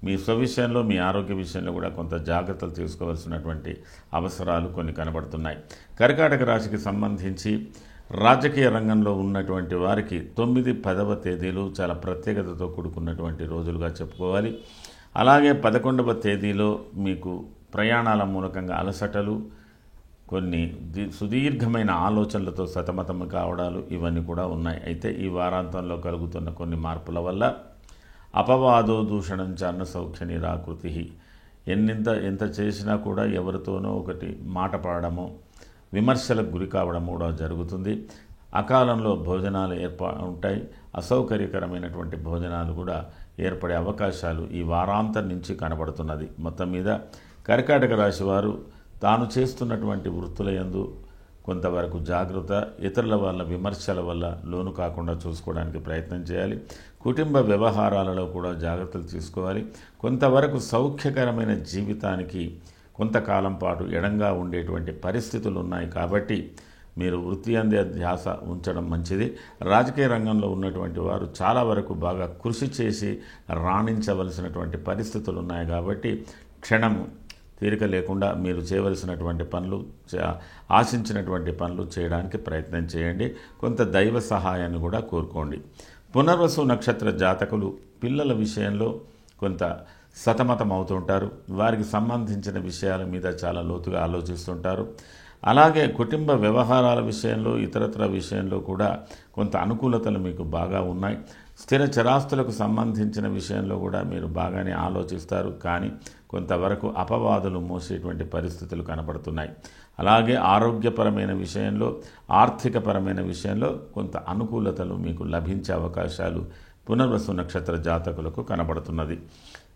మీ స్వవిషయంలో, మీ ఆరోగ్య విషయంలో కూడా కొంత జాగ్రత్తలు తీసుకోవాల్సినటువంటి అవసరాలు కొన్ని కనబడుతున్నాయి. కర్కాటక రాశికి సంబంధించి రాజకీయ రంగంలో ఉన్నటువంటి వారికి 9, 10వ తేదీలు చాలా ప్రత్యేకతతో కూడుకున్నటువంటి రోజులుగా చెప్పుకోవాలి. అలాగే 11వ తేదీలో మీకు ప్రయాణాల మూలకంగా అలసటలు, కొన్ని సుదీర్ఘమైన ఆలోచనలతో సతమతం కావడాలు ఇవన్నీ కూడా ఉన్నాయి. అయితే ఈ వారాంతంలో కలుగుతున్న కొన్ని మార్పుల వల్ల అపవాదో దూషణం చర్ణ సౌఖ్య నిరాకృతి, ఎంత చేసినా కూడా ఎవరితోనో ఒకటి మాట పడడమో, విమర్శలకు గురి కావడం కూడా జరుగుతుంది. అకాలంలో భోజనాలు ఉంటాయి. అసౌకర్యకరమైనటువంటి భోజనాలు కూడా ఏర్పడే అవకాశాలు ఈ వారాంతం నుంచి కనబడుతున్నది. మొత్తం మీద కర్కాటక రాశి వారు తాను చేస్తున్నటువంటి వృత్తుల యందు కొంతవరకు జాగ్రత్త, ఇతరుల వల్ల విమర్శల వల్ల లోను కాకుండా చూసుకోవడానికి ప్రయత్నం చేయాలి. కుటుంబ వ్యవహారాలలో కూడా జాగ్రత్తలు తీసుకోవాలి. కొంతవరకు సౌఖ్యకరమైన జీవితానికి కొంతకాలం పాటు ఎడంగా ఉండేటువంటి పరిస్థితులు ఉన్నాయి. కాబట్టి మీరు వృత్తి అందే ధ్యాస ఉంచడం మంచిది. రాజకీయ రంగంలో ఉన్నటువంటి వారు చాలా వరకు బాగా కృషి చేసి రాణించవలసినటువంటి పరిస్థితులు ఉన్నాయి. కాబట్టి క్షణము తీరిక లేకుండా మీరు చేయవలసినటువంటి పనులు, ఆశించినటువంటి పనులు చేయడానికి ప్రయత్నం చేయండి. కొంత దైవ సహాయాన్ని కూడా కోరుకోండి. పునర్వసు నక్షత్ర జాతకులు పిల్లల విషయంలో కొంత సతమతం అవుతుంటారు. వారికి సంబంధించిన విషయాల మీద చాలా లోతుగా ఆలోచిస్తుంటారు. అలాగే కుటుంబ వ్యవహారాల విషయంలో, ఇతరత్ర విషయంలో కూడా కొంత అనుకూలతలు మీకు బాగా ఉన్నాయి. స్థిర చరాస్తులకు సంబంధించిన విషయంలో కూడా మీరు బాగానే ఆలోచిస్తారు. కానీ కొంతవరకు అపవాదులు మోసేటువంటి పరిస్థితులు కనబడుతున్నాయి. అలాగే ఆరోగ్యపరమైన విషయంలో, ఆర్థికపరమైన విషయంలో కొంత అనుకూలతలు మీకు లభించే అవకాశాలు పునర్వసు నక్షత్ర జాతకులకు కనబడుతున్నది.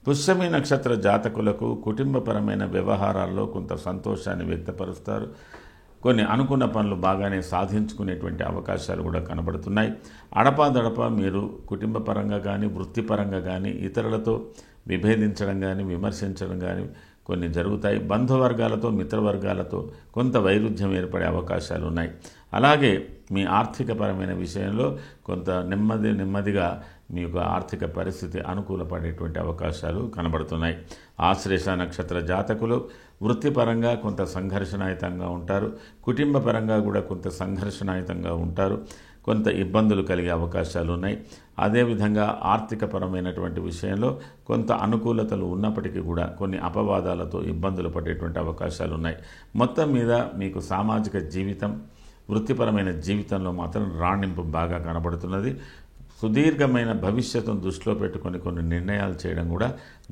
పుష్యమి నక్షత్ర జాతకులకు కుటుంబపరమైన వ్యవహారాల్లో కొంత సంతోషాన్ని వ్యక్తపరుస్తారు. కొన్ని అనుకున్న పనులు బాగానే సాధించుకునేటువంటి అవకాశాలు కూడా కనబడుతున్నాయి. అడపాదడప మీరు కుటుంబపరంగా కానీ, వృత్తిపరంగా కానీ ఇతరులతో విభేదించడం కానీ, విమర్శించడం కానీ కొన్ని జరుగుతాయి. బంధువర్గాలతో, మిత్రవర్గాలతో కొంత వైరుధ్యం ఏర్పడే అవకాశాలు ఉన్నాయి. అలాగే మీ ఆర్థికపరమైన విషయంలో కొంత నెమ్మదిగా మీ యొక్క ఆర్థిక పరిస్థితి అనుకూలపడేటువంటి అవకాశాలు కనబడుతున్నాయి. ఆశ్లేష నక్షత్ర జాతకులు వృత్తిపరంగా కొంత సంఘర్షణాయుతంగా ఉంటారు. కుటుంబపరంగా కూడా కొంత సంఘర్షణాయుతంగా ఉంటారు. కొంత ఇబ్బందులు కలిగే అవకాశాలు ఉన్నాయి. అదేవిధంగా ఆర్థికపరమైనటువంటి విషయంలో కొంత అనుకూలతలు ఉన్నప్పటికీ కూడా కొన్ని అపవాదాలతో ఇబ్బందులు పడేటువంటి అవకాశాలు ఉన్నాయి. మొత్తం మీద మీకు సామాజిక జీవితం, వృత్తిపరమైన జీవితంలో మాత్రం రాణింపు బాగా కనబడుతున్నది. సుదీర్ఘమైన భవిష్యత్తును దృష్టిలో పెట్టుకొని కొన్ని నిర్ణయాలు చేయడం కూడా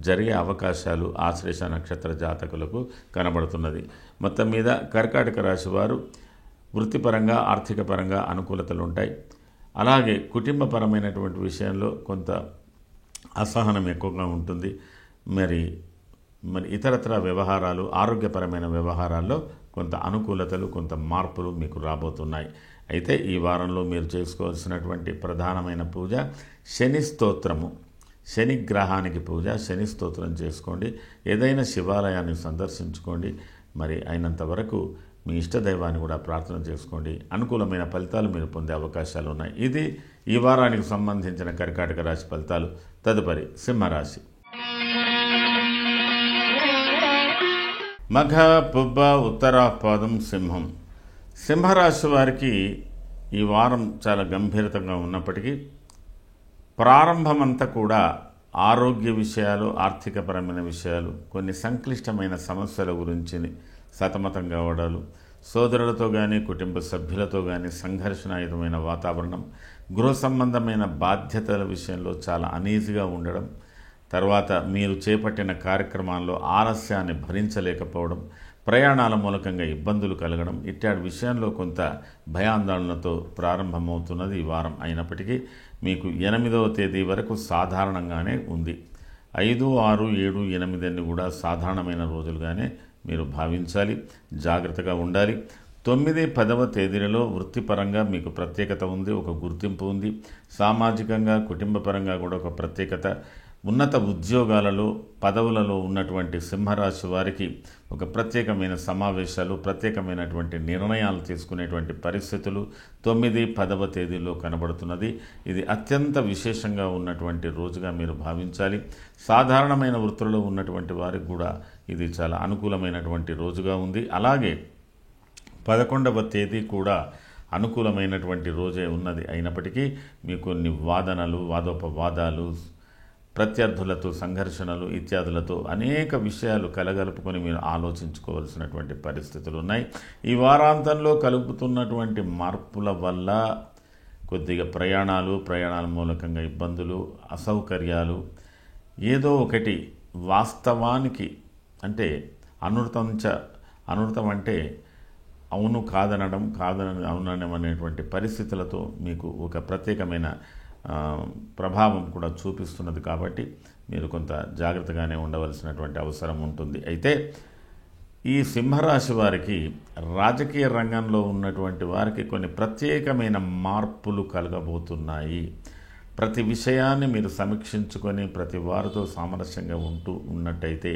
జరిగే అవకాశాలు ఆశ్లేష నక్షత్ర జాతకులకు కనబడుతున్నది. మొత్తం మీద కర్కాటక రాశి వారు వృత్తిపరంగా, ఆర్థికపరంగా అనుకూలతలు ఉంటాయి. అలాగే కుటుంబపరమైనటువంటి విషయంలో కొంత అసహనం ఎక్కువగా ఉంటుంది. మరి ఇతరత్ర వ్యవహారాలు, ఆరోగ్యపరమైన వ్యవహారాల్లో కొంత అనుకూలతలు, కొంత మార్పులు మీకు రాబోతున్నాయి. అయితే ఈ వారంలో మీరు చేసుకోవాల్సినటువంటి ప్రధానమైన పూజ శని స్తోత్రము. శని గ్రహానికి పూజ, శని స్తోత్రం చేసుకోండి. ఏదైనా శివాలయాన్ని సందర్శించుకోండి. మరి అయినంత వరకు మీ ఇష్టదైవాన్ని కూడా ప్రార్థన చేసుకోండి. అనుకూలమైన ఫలితాలు మీరు పొందే అవకాశాలు ఉన్నాయి. ఇది ఈ వారానికి సంబంధించిన కర్కాటక రాశి ఫలితాలు. తదుపరి సింహరాశి. మఘ, పుబ్బ, ఉత్తరాపాదం, సింహం. సింహరాశి వారికి ఈ వారం చాలా గంభీరతంగా ఉన్నప్పటికీ ప్రారంభమంతా కూడా ఆరోగ్య విషయాలు, ఆర్థికపరమైన విషయాలు, కొన్ని సంక్లిష్టమైన సమస్యల గురించి సతమతం కావడాలు, సోదరులతో కానీ, కుటుంబ సభ్యులతో కానీ సంఘర్షణాయుతమైన వాతావరణం, గృహ సంబంధమైన బాధ్యతల విషయంలో చాలా అనీజీగా ఉండడం, తర్వాత మీరు చేపట్టిన కార్యక్రమాల్లో ఆలస్యాన్ని భరించలేకపోవడం, ప్రయాణాల మూలకంగా ఇబ్బందులు కలగడం ఇట్లాంటి విషయంలో కొంత భయాందోళనతో ప్రారంభమవుతున్నది ఈ వారం. అయినప్పటికీ మీకు 8వ తేదీ వరకు సాధారణంగానే ఉంది. 5, 6, 7, 8 అన్ని కూడా సాధారణమైన రోజులుగానే మీరు భావించాలి, జాగ్రత్తగా ఉండాలి. 9, 10వ తేదీలలో వృత్తిపరంగా మీకు ప్రత్యేకత ఉంది, ఒక గుర్తింపు ఉంది. సామాజికంగా కుటుంబపరంగా కూడా ఒక ప్రత్యేకత. ఉన్నత ఉద్యోగాలలో పదవులలో ఉన్నటువంటి సింహరాశి వారికి ఒక ప్రత్యేకమైన సమావేశాలు, ప్రత్యేకమైనటువంటి నిర్ణయాలు తీసుకునేటువంటి పరిస్థితులు 9, 10వ తేదీలో కనబడుతున్నది. ఇది అత్యంత విశేషంగా ఉన్నటువంటి రోజుగా మీరు భావించాలి. సాధారణమైన వృత్తులలో ఉన్నటువంటి వారికి కూడా ఇది చాలా అనుకూలమైనటువంటి రోజుగా ఉంది. అలాగే 11వ తేదీ కూడా అనుకూలమైనటువంటి రోజే ఉన్నది. అయినప్పటికీ మీకు కొన్ని వాదనలు, వాదోపవాదాలు, ప్రత్యర్థులతో సంఘర్షణలు ఇత్యాదులతో అనేక విషయాలు కలగలుపుకొని మీరు ఆలోచించుకోవాల్సినటువంటి పరిస్థితులు ఉన్నాయి. ఈ వారాంతంలో కలుగుతున్నటువంటి మార్పుల వల్ల కొద్దిగా ప్రయాణాల మూలకంగా ఇబ్బందులు, అసౌకర్యాలు, ఏదో ఒకటి వాస్తవానికి అంటే అనృతం అంటే అవును కాదనడం, అవునడం అనేటువంటి పరిస్థితులతో మీకు ఒక ప్రత్యేకమైన ప్రభావం కూడా చూపిస్తున్నది. కాబట్టి మీరు కొంత జాగ్రత్తగానే ఉండవలసినటువంటి అవసరం ఉంటుంది. అయితే ఈ సింహరాశి వారికి రాజకీయ రంగంలో ఉన్నటువంటి వారికి కొన్ని ప్రత్యేకమైన మార్పులు కలగబోతున్నాయి. ప్రతి విషయాన్ని మీరు సమీక్షించుకొని ప్రతి వారితో సామరస్యంగా ఉన్నట్టయితే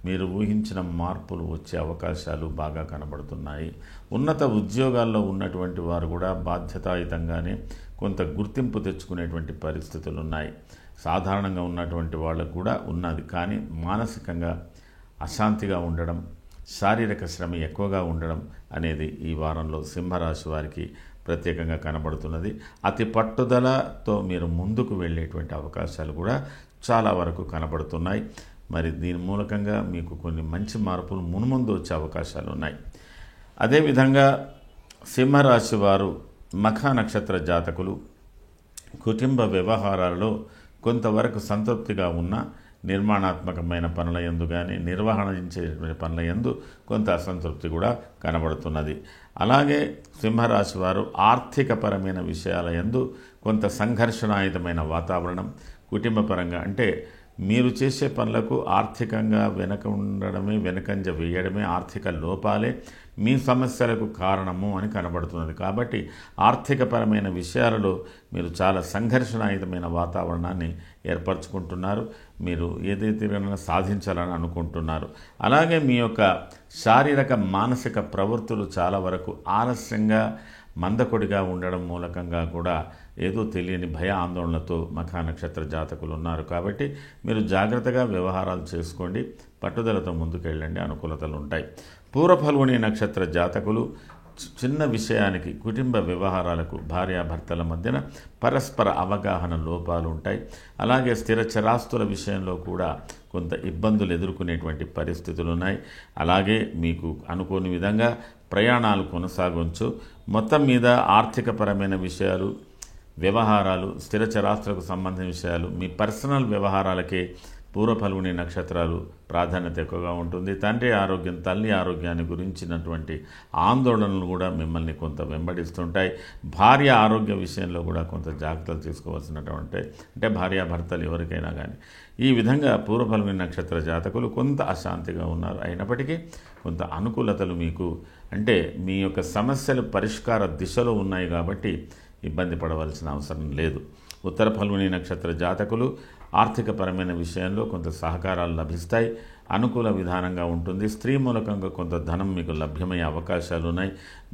మీరు ఊహించిన మార్పులు వచ్చే అవకాశాలు బాగా కనబడుతున్నాయి. ఉన్నత ఉద్యోగాల్లో ఉన్నటువంటి వారు కూడా బాధ్యతాయుతంగానే కొంత గుర్తింపు తెచ్చుకునేటువంటి పరిస్థితులు ఉన్నాయి. సాధారణంగా ఉన్నటువంటి వాళ్ళకు కూడా ఉన్నది, కానీ మానసికంగా అశాంతిగా ఉండడం, శారీరక శ్రమ ఎక్కువగా ఉండడం అనేది ఈ వారంలో సింహరాశి వారికి ప్రత్యేకంగా కనబడుతున్నది. అతి పట్టుదలతో మీరు ముందుకు వెళ్ళేటువంటి అవకాశాలు కూడా చాలా వరకు కనబడుతున్నాయి. మరి దీని మూలకంగా మీకు కొన్ని మంచి మార్పులు మున్ముందు వచ్చే అవకాశాలు ఉన్నాయి. అదేవిధంగా సింహరాశి వారు మఖ నక్షత్ర జాతకులు కుటుంబ వ్యవహారాలలో కొంతవరకు సంతృప్తిగా ఉన్న నిర్మాణాత్మకమైన పనుల యందు కానీ నిర్వహించేటువంటి పనుల యందు కొంత అసంతృప్తి కూడా కనబడుతున్నది. అలాగే సింహరాశి వారు ఆర్థికపరమైన విషయాల యందు కొంత సంఘర్షణాయుతమైన వాతావరణం, కుటుంబపరంగా అంటే మీరు చేసే పనులకు ఆర్థికంగా వెనకంజ వేయడమే, ఆర్థిక లోపాలే మీ సమస్యలకు కారణము అని కనబడుతున్నది. కాబట్టి ఆర్థికపరమైన విషయాలలో మీరు చాలా సంఘర్షణాయుతమైన వాతావరణాన్ని ఏర్పరచుకుంటున్నారు. మీరు ఏదైతే సాధించాలని అనుకుంటున్నారు. అలాగే మీ యొక్క శారీరక మానసిక ప్రవృత్తులు చాలా వరకు ఆలస్యంగా మందకొడిగా ఉండడం మూలకంగా కూడా ఏదో తెలియని భయ ఆందోళనతో మఖ నక్షత్ర జాతకులు ఉన్నారు. కాబట్టి మీరు జాగ్రత్తగా వ్యవహారాలు చేసుకోండి, పట్టుదలతో ముందుకెళ్ళండి, అనుకూలతలు ఉంటాయి. పూర్వ ఫల్గుణి నక్షత్ర జాతకులు చిన్న విషయానికి కుటుంబ వ్యవహారాలకు భార్యాభర్తల మధ్యన పరస్పర అవగాహన లోపాలు ఉంటాయి. అలాగే స్థిర చరాస్తుల విషయంలో కూడా కొంత ఇబ్బందులు ఎదుర్కొనేటువంటి పరిస్థితులు ఉన్నాయి. అలాగే మీకు అనుకోని విధంగా ప్రయాణాలు కొనసాగవచ్చు. మొత్తం మీద ఆర్థికపరమైన విషయాలు, వ్యవహారాలు, స్థిర చరాస్తులకు సంబంధించిన విషయాలు, మీ పర్సనల్ వ్యవహారాలకే పూర్వ ఫల్గుణి నక్షత్రాలు ప్రాధాన్యత ఎక్కువగా ఉంటుంది. తండ్రి ఆరోగ్యం, తల్లి ఆరోగ్యాన్ని గురించినటువంటి ఆందోళనలు కూడా మిమ్మల్ని కొంత వెంబడిస్తుంటాయి. భార్య ఆరోగ్య విషయంలో కూడా కొంత జాగ్రత్తలు తీసుకోవాల్సినటువంటి అంటే భార్యాభర్తలు ఎవరికైనా కానీ ఈ విధంగా పూర్వ ఫల్గుణి నక్షత్ర జాతకులు కొంత అశాంతిగా ఉన్నారు. అయినప్పటికీ కొంత అనుకూలతలు మీకు అంటే మీ యొక్క సమస్యలు పరిష్కార దిశలో ఉన్నాయి కాబట్టి ఇబ్బంది పడవలసిన అవసరం లేదు. ఉత్తర ఫల్గుణి నక్షత్ర జాతకులు ఆర్థికపరమైన విషయంలో కొంత సహకారాలు లభిస్తాయి, అనుకూల విధానంగా ఉంటుంది. స్త్రీ మూలకంగా కొంత ధనం మీకు లభ్యమయ్యే అవకాశాలు ఉన్నాయి.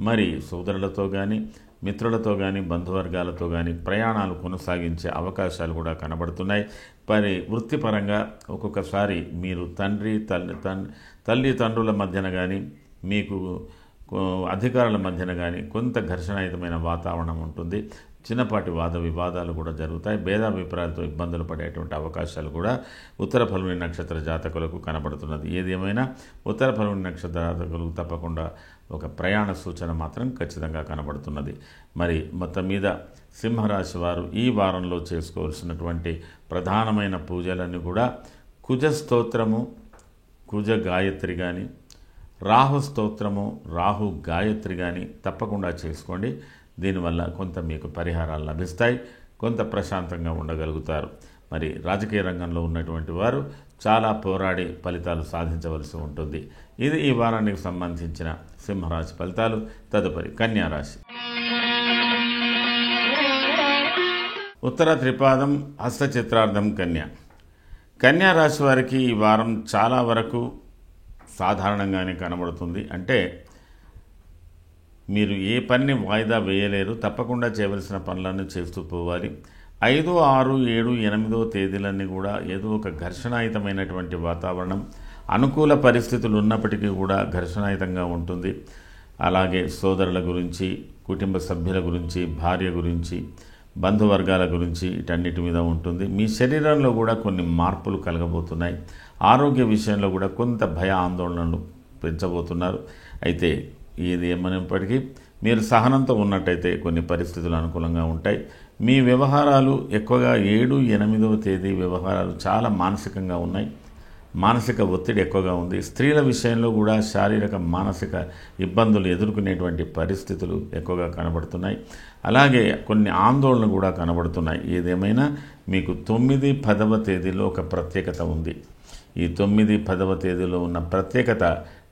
మరి సోదరులతో కానీ మిత్రులతో కానీ బంధువర్గాలతో కానీ ప్రయాణాలు కొనసాగించే అవకాశాలు కూడా కనబడుతున్నాయి. మరి వృత్తిపరంగా ఒక్కొక్కసారి మీరు తల్లిదండ్రుల మధ్యన కానీ మీకు అధికారుల మధ్యన కానీ కొంత ఘర్షణాయుతమైన వాతావరణం ఉంటుంది. చిన్నపాటి వాద వివాదాలు కూడా జరుగుతాయి. భేదాభిప్రాయాలతో ఇబ్బందులు పడేటువంటి అవకాశాలు కూడా ఉత్తర ఫల్గుణి నక్షత్ర జాతకులకు కనబడుతున్నది. ఏది ఏమైనా ఉత్తర ఫల్గుణి నక్షత్ర జాతకులకు తప్పకుండా ఒక ప్రయాణ సూచన మాత్రం ఖచ్చితంగా కనబడుతున్నది. మరి మొత్తం మీద సింహరాశి వారు ఈ వారంలో చేసుకోవాల్సినటువంటి ప్రధానమైన పూజలన్నీ కూడా కుజ స్తోత్రము, కుజ గాయత్రి కానీ రాహు స్తోత్రము, రాహు గాయత్రి కానీ తప్పకుండా చేసుకోండి. దీనివల్ల కొంత మీకు పరిహారాలు లభిస్తాయి, కొంత ప్రశాంతంగా ఉండగలుగుతారు. మరి రాజకీయ రంగంలో ఉన్నటువంటి వారు చాలా పోరాడి ఫలితాలు సాధించవలసి ఉంటుంది. ఇది ఈ వారానికి సంబంధించిన సింహరాశి ఫలితాలు. తదుపరి కన్యారాశి. ఉత్తర త్రిపాదం, హస్త చిత్రార్థం కన్యారాశి వారికి ఈ వారం చాలా వరకు సాధారణంగానే కనబడుతుంది. అంటే మీరు ఏ పనిని వాయిదా వేయలేరు, తప్పకుండా చేయవలసిన పనులను చేస్తూ పోవాలి. 5, 6, 7, 8 తేదీలన్నీ కూడా ఏదో ఒక ఘర్షణాయుతమైనటువంటి వాతావరణం, అనుకూల పరిస్థితులు ఉన్నప్పటికీ కూడా ఘర్షణాయుతంగా ఉంటుంది. అలాగే సోదరుల గురించి, కుటుంబ సభ్యుల గురించి, భార్య గురించి, బంధువర్గాల గురించి వీటన్నిటి మీద ఉంటుంది. మీ శరీరంలో కూడా కొన్ని మార్పులు కలగబోతున్నాయి. ఆరోగ్య విషయంలో కూడా కొంత భయ ఆందోళనలు పెంచబోతున్నారు. అయితే ఏది ఏమైనప్పటికీ మీరు సహనంతో ఉన్నట్టయితే కొన్ని పరిస్థితులు అనుకూలంగా ఉంటాయి. మీ వ్యవహారాలు ఎక్కువగా 7, 8 తేదీ వ్యవహారాలు చాలా మానసికంగా ఉన్నాయి. మానసిక ఒత్తిడి ఎక్కువగా ఉంది. స్త్రీల విషయంలో కూడా శారీరక మానసిక ఇబ్బందులు ఎదుర్కొనేటువంటి పరిస్థితులు ఎక్కువగా కనబడుతున్నాయి. అలాగే కొన్ని ఆందోళనలు కూడా కనబడుతున్నాయి. ఏదేమైనా మీకు 9, 10వ తేదీలో ఒక ప్రత్యేకత ఉంది. ఈ 9, 10వ తేదీలో ఉన్న ప్రత్యేకత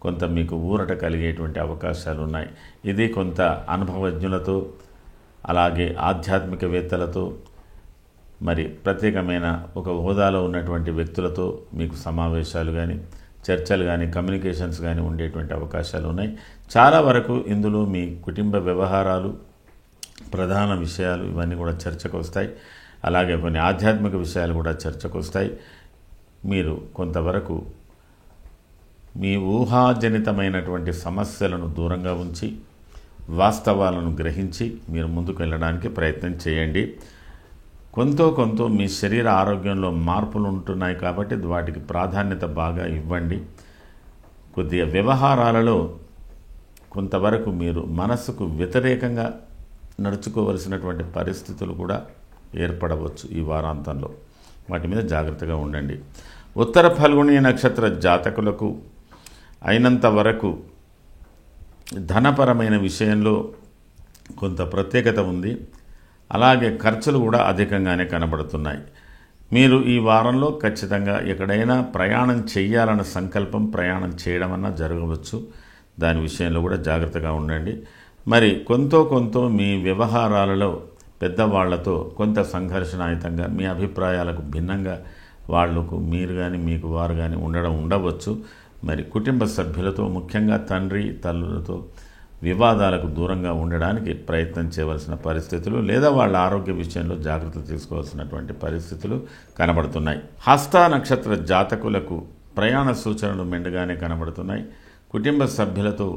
కొంత మీకు ఊరట కలిగేటువంటి అవకాశాలు ఉన్నాయి. ఇది కొంత అనుభవజ్ఞులతో, అలాగే ఆధ్యాత్మికవేత్తలతో, మరి ప్రత్యేకమైన ఒక హోదాలో ఉన్నటువంటి వ్యక్తులతో మీకు సమావేశాలు కానీ, చర్చలు కానీ, కమ్యూనికేషన్స్ కానీ ఉండేటువంటి అవకాశాలు ఉన్నాయి. చాలా వరకు ఇందులో మీ కుటుంబ వ్యవహారాలు, ప్రధాన విషయాలు ఇవన్నీ కూడా చర్చకు వస్తాయి. అలాగే కొన్ని ఆధ్యాత్మిక విషయాలు కూడా చర్చకు వస్తాయి. మీరు కొంతవరకు మీ ఊహాజనితమైనటువంటి సమస్యలను దూరంగా ఉంచి వాస్తవాలను గ్రహించి మీరు ముందుకు వెళ్ళడానికి ప్రయత్నం చేయండి. కొంత మీ శరీర ఆరోగ్యంలో మార్పులు ఉంటున్నాయి కాబట్టి వాటికి ప్రాధాన్యత బాగా ఇవ్వండి. కొద్దిగా వ్యవహారాలలో కొంతవరకు మీరు మనస్సుకు వ్యతిరేకంగా నడుచుకోవలసినటువంటి పరిస్థితులు కూడా ఏర్పడవచ్చు ఈ వారాంతంలో. వాటి మీద జాగ్రత్తగా ఉండండి. ఉత్తర ఫల్గుణి నక్షత్ర జాతకులకు అయినంత వరకు ధనపరమైన విషయంలో కొంత ప్రత్యేకత ఉంది. అలాగే ఖర్చులు కూడా అధికంగానే కనబడుతున్నాయి. మీరు ఈ వారంలో ఖచ్చితంగా ఎక్కడైనా ప్రయాణం చేయాలన్న సంకల్పం, ప్రయాణం చేయడం అన్నా జరగవచ్చు. దాని విషయంలో కూడా జాగ్రత్తగా ఉండండి. మరి కొంత మీ వ్యవహారాలలో పెద్దవాళ్లతో కొంత సంఘర్షణాయుతంగా, మీ అభిప్రాయాలకు భిన్నంగా వాళ్లకు మీరు కానీ మీకు వారు కానీ ఉండవచ్చు. మరి కుటుంబ సభ్యులతో, ముఖ్యంగా తండ్రి తల్లులతో వివాదాలకు దూరంగా ఉండడానికి ప్రయత్నం చేయవలసిన పరిస్థితులు, లేదా వాళ్ళ ఆరోగ్య విషయంలో జాగ్రత్తలు తీసుకోవాల్సినటువంటి పరిస్థితులు కనబడుతున్నాయి. హస్త నక్షత్ర జాతకులకు ప్రయాణ సూచనలు మెండుగానే కనబడుతున్నాయి. కుటుంబ సభ్యులతో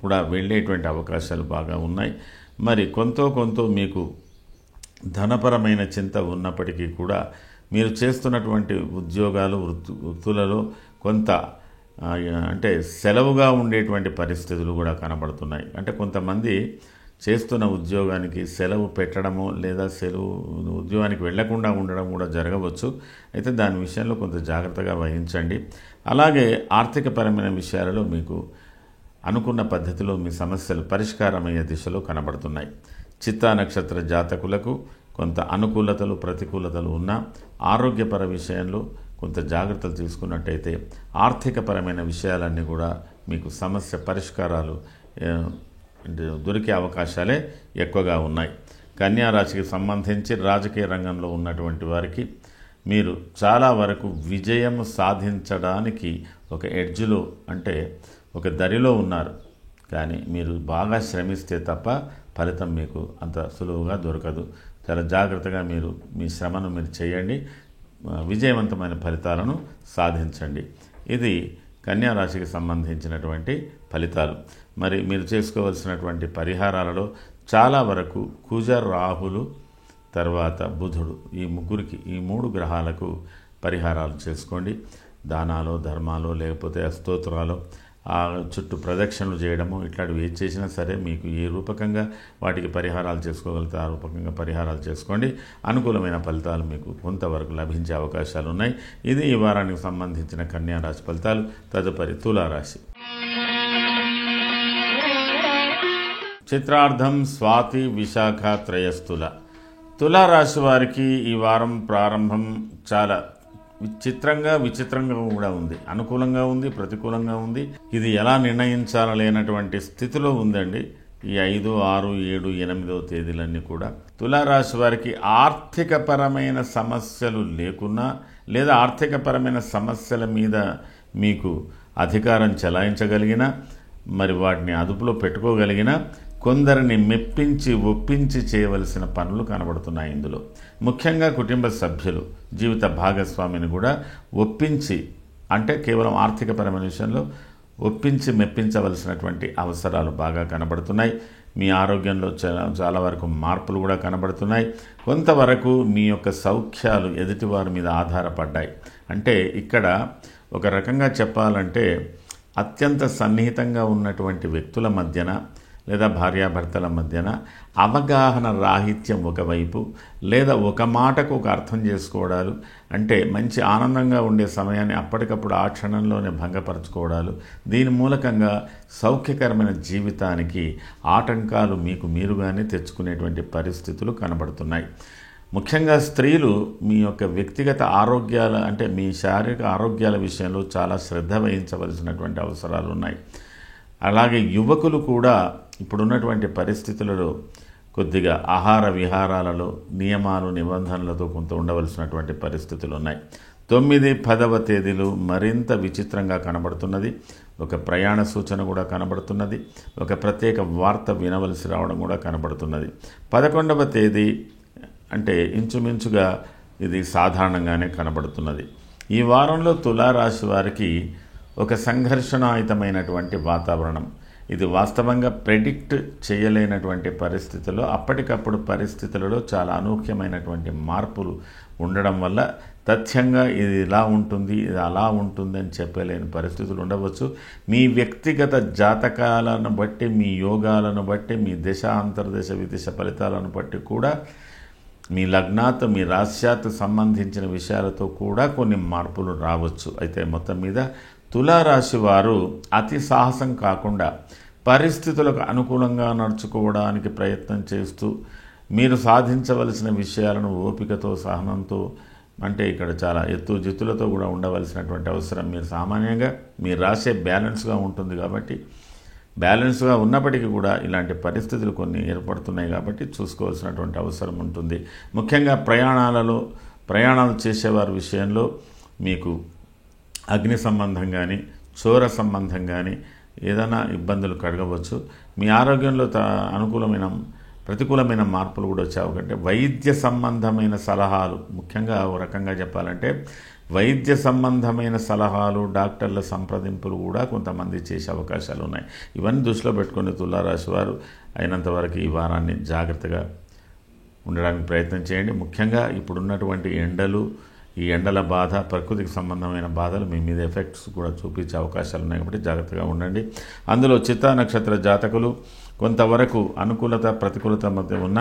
కూడా వెళ్ళేటువంటి అవకాశాలు బాగా ఉన్నాయి. మరి కొంత మీకు ధనపరమైన చింత ఉన్నప్పటికీ కూడా మీరు చేస్తున్నటువంటి ఉద్యోగాలు, వృత్తులలో కొంత అంటే సెలవుగా ఉండేటువంటి పరిస్థితులు కూడా కనబడుతున్నాయి. అంటే కొంతమంది చేస్తున్న ఉద్యోగానికి సెలవు పెట్టడము, లేదా ఉద్యోగానికి వెళ్లకుండా ఉండడం కూడా జరగవచ్చు. అయితే దాని విషయంలో కొంత జాగ్రత్తగా వహించండి. అలాగే ఆర్థికపరమైన విషయాలలో మీకు అనుకున్న పద్ధతిలో మీ సమస్యలు పరిష్కారమయ్యే దిశలో కనబడుతున్నాయి. చిత్తా నక్షత్ర జాతకులకు కొంత అనుకూలతలు, ప్రతికూలతలు ఉన్నా ఆరోగ్యపర విషయంలో కొంత జాగ్రత్తలు తీసుకున్నట్టయితే ఆర్థికపరమైన విషయాలన్నీ కూడా మీకు సమస్య పరిష్కారాలు దొరికే అవకాశాలే ఎక్కువగా ఉన్నాయి. కన్యారాశికి సంబంధించి రాజకీయ రంగంలో ఉన్నటువంటి వారికి మీరు చాలా వరకు విజయం సాధించడానికి ఒక ఎడ్జ్లో, అంటే ఒక దరిలో ఉన్నారు. కానీ మీరు బాగా శ్రమిస్తే తప్ప ఫలితం మీకు అంత సులువుగా దొరకదు. చాలా జాగ్రత్తగా మీరు మీ శ్రమను మీరు చేయండి, విజయవంతమైన ఫలితాలను సాధించండి. ఇది కన్యారాశికి సంబంధించినటువంటి ఫలితాలు. మరి మీరు చేసుకోవాల్సినటువంటి పరిహారాలలో చాలా వరకు కుజ, రాహులు, తర్వాత బుధుడు, ఈ ముగ్గురికి, ఈ 3 గ్రహాలకు పరిహారాలు చేసుకోండి. దానాలు, ధర్మాలు, లేకపోతే స్తోత్రాలు, ఆ చుట్టూ ప్రదక్షిణలు చేయడము, ఇట్లాంటివి ఏది చేసినా సరే మీకు ఏ రూపకంగా వాటికి పరిహారాలు చేసుకోగలిగితే ఆ రూపకంగా పరిహారాలు చేసుకోండి. అనుకూలమైన ఫలితాలు మీకు కొంతవరకు లభించే అవకాశాలు ఉన్నాయి. ఇది ఈ వారానికి సంబంధించిన కన్యా రాశి ఫలితాలు. తదుపరి తులారాశి. చిత్రార్థం స్వాతి విశాఖ త్రయస్థుల. తులారాశి వారికి ఈ వారం ప్రారంభం చాలా విచిత్రంగా కూడా ఉంది. అనుకూలంగా ఉంది, ప్రతికూలంగా ఉంది. ఇది ఎలా నిర్ణయించాలనేటువంటి స్థితిలో ఉందండి. ఈ 5, 6, 7, 8వ తేదీలన్నీ కూడా తులారాశి వారికి ఆర్థికపరమైన సమస్యలు లేకున్నా, లేదా ఆర్థికపరమైన సమస్యల మీద మీకు అధికారం చెలాయించగలిగిన, మరి వాటిని అదుపులో పెట్టుకోగలిగిన, కొందరిని మెప్పించి ఒప్పించి చేయవలసిన పనులు కనబడుతున్నాయి. ఇందులో ముఖ్యంగా కుటుంబ సభ్యులు, జీవిత భాగస్వామిని కూడా ఒప్పించి, అంటే కేవలం ఆర్థికపరమైన విషయంలో ఒప్పించి మెప్పించవలసినటువంటి అవసరాలు బాగా కనబడుతున్నాయి. మీ ఆరోగ్యంలో చాలా వరకు మార్పులు కూడా కనబడుతున్నాయి. కొంతవరకు మీ యొక్క సౌఖ్యాలు ఎదుటివారి మీద ఆధారపడ్డాయి. అంటే ఇక్కడ ఒక రకంగా చెప్పాలంటే అత్యంత సన్నిహితంగా ఉన్నటువంటి వ్యక్తుల మధ్యన, లేదా భార్యాభర్తల మధ్యన అవగాహన రాహిత్యం ఒకవైపు, లేదా ఒక మాటకు ఒక అర్థం చేసుకోవడాలు, అంటే మంచి ఆనందంగా ఉండే సమయాన్ని అప్పటికప్పుడు ఆ క్షణంలోనే భంగపరచుకోవడాలు, దీని మూలకంగా సౌఖ్యకరమైన జీవితానికి ఆటంకాలు మీకు మీరుగానే తెచ్చుకునేటువంటి పరిస్థితులు కనబడుతున్నాయి. ముఖ్యంగా స్త్రీలు మీ యొక్క వ్యక్తిగత ఆరోగ్యాల, అంటే మీ శారీరక ఆరోగ్యాల విషయంలో చాలా శ్రద్ధ వహించవలసినటువంటి అవసరాలు ఉన్నాయి. అలాగే యువకులు కూడా ఇప్పుడున్నటువంటి పరిస్థితులలో కొద్దిగా ఆహార విహారాలలో నియమాలు నిబంధనలతో కొంత ఉండవలసినటువంటి పరిస్థితులు ఉన్నాయి. 9, 10వ తేదీలు మరింత విచిత్రంగా కనబడుతున్నది. ఒక ప్రయాణ సూచన కూడా కనబడుతున్నది. ఒక ప్రత్యేక వార్త వినవలసి రావడం కూడా కనబడుతున్నది. 11వ తేదీ అంటే ఇంచుమించుగా ఇది సాధారణంగానే కనబడుతున్నది. ఈ వారంలో తులారాశి వారికి ఒక సంఘర్షణాయుతమైనటువంటి వాతావరణం. ఇది వాస్తవంగా ప్రెడిక్ట్ చేయలేనటువంటి పరిస్థితుల్లో, అప్పటికప్పుడు పరిస్థితులలో చాలా అనూహ్యమైనటువంటి మార్పులు ఉండడం వల్ల తథ్యంగా ఇది ఇలా ఉంటుంది, ఇది అలా ఉంటుంది అని చెప్పలేని పరిస్థితులు ఉండవచ్చు. మీ వ్యక్తిగత జాతకాలను బట్టి, మీ యోగాలను బట్టి, మీ దశ అంతర్దశ విదిశ ఫలితాలను బట్టి కూడా, మీ లగ్నాత్, మీ రాశ్యాత్ సంబంధించిన విషయాలతో కూడా కొన్ని మార్పులు రావచ్చు. అయితే మొత్తం మీద తులారాశి వారు అతి సాహసం కాకుండా పరిస్థితులకు అనుకూలంగా నడుచుకోవడానికి ప్రయత్నం చేస్తూ, మీరు సాధించవలసిన విషయాలను ఓపికతో, సహనంతో, అంటే ఇక్కడ చాలా జిత్తులతో కూడా ఉండవలసినటువంటి అవసరం. మీరు సామాన్యంగా మీ రాశి బ్యాలెన్స్గా ఉంటుంది కాబట్టి, బ్యాలెన్స్గా ఉన్నప్పటికీ కూడా ఇలాంటి పరిస్థితులు కొన్ని ఏర్పడుతున్నాయి కాబట్టి చూసుకోవాల్సినటువంటి అవసరం ఉంటుంది. ముఖ్యంగా ప్రయాణాలు చేసేవారి విషయంలో మీకు అగ్ని సంబంధం కానీ, చోర సంబంధం కానీ ఏదైనా ఇబ్బందులు కలగవచ్చు. మీ ఆరోగ్యంలో ప్రతికూలమైన మార్పులు కూడా వచ్చావు. కంటే వైద్య సంబంధమైన సలహాలు, ముఖ్యంగా ఒక రకంగా చెప్పాలంటే వైద్య సంబంధమైన సలహాలు, డాక్టర్ల సంప్రదింపులు కూడా కొంతమంది చేసే అవకాశాలు ఉన్నాయి. ఇవన్నీ దృష్టిలో పెట్టుకుని తులారాశి వారు అయినంతవరకు ఈ వారాన్ని జాగ్రత్తగా ఉండడానికి ప్రయత్నం చేయండి. ముఖ్యంగా ఇప్పుడున్నటువంటి ఈ ఎండల బాధ, ప్రకృతికి సంబంధమైన బాధలు మీ మీద ఎఫెక్ట్స్ కూడా చూపించే అవకాశాలు ఉన్నాయి కాబట్టి జాగ్రత్తగా ఉండండి. అందులో చిత్తా నక్షత్ర జాతకులు కొంతవరకు అనుకూలత ప్రతికూలత మధ్య ఉన్న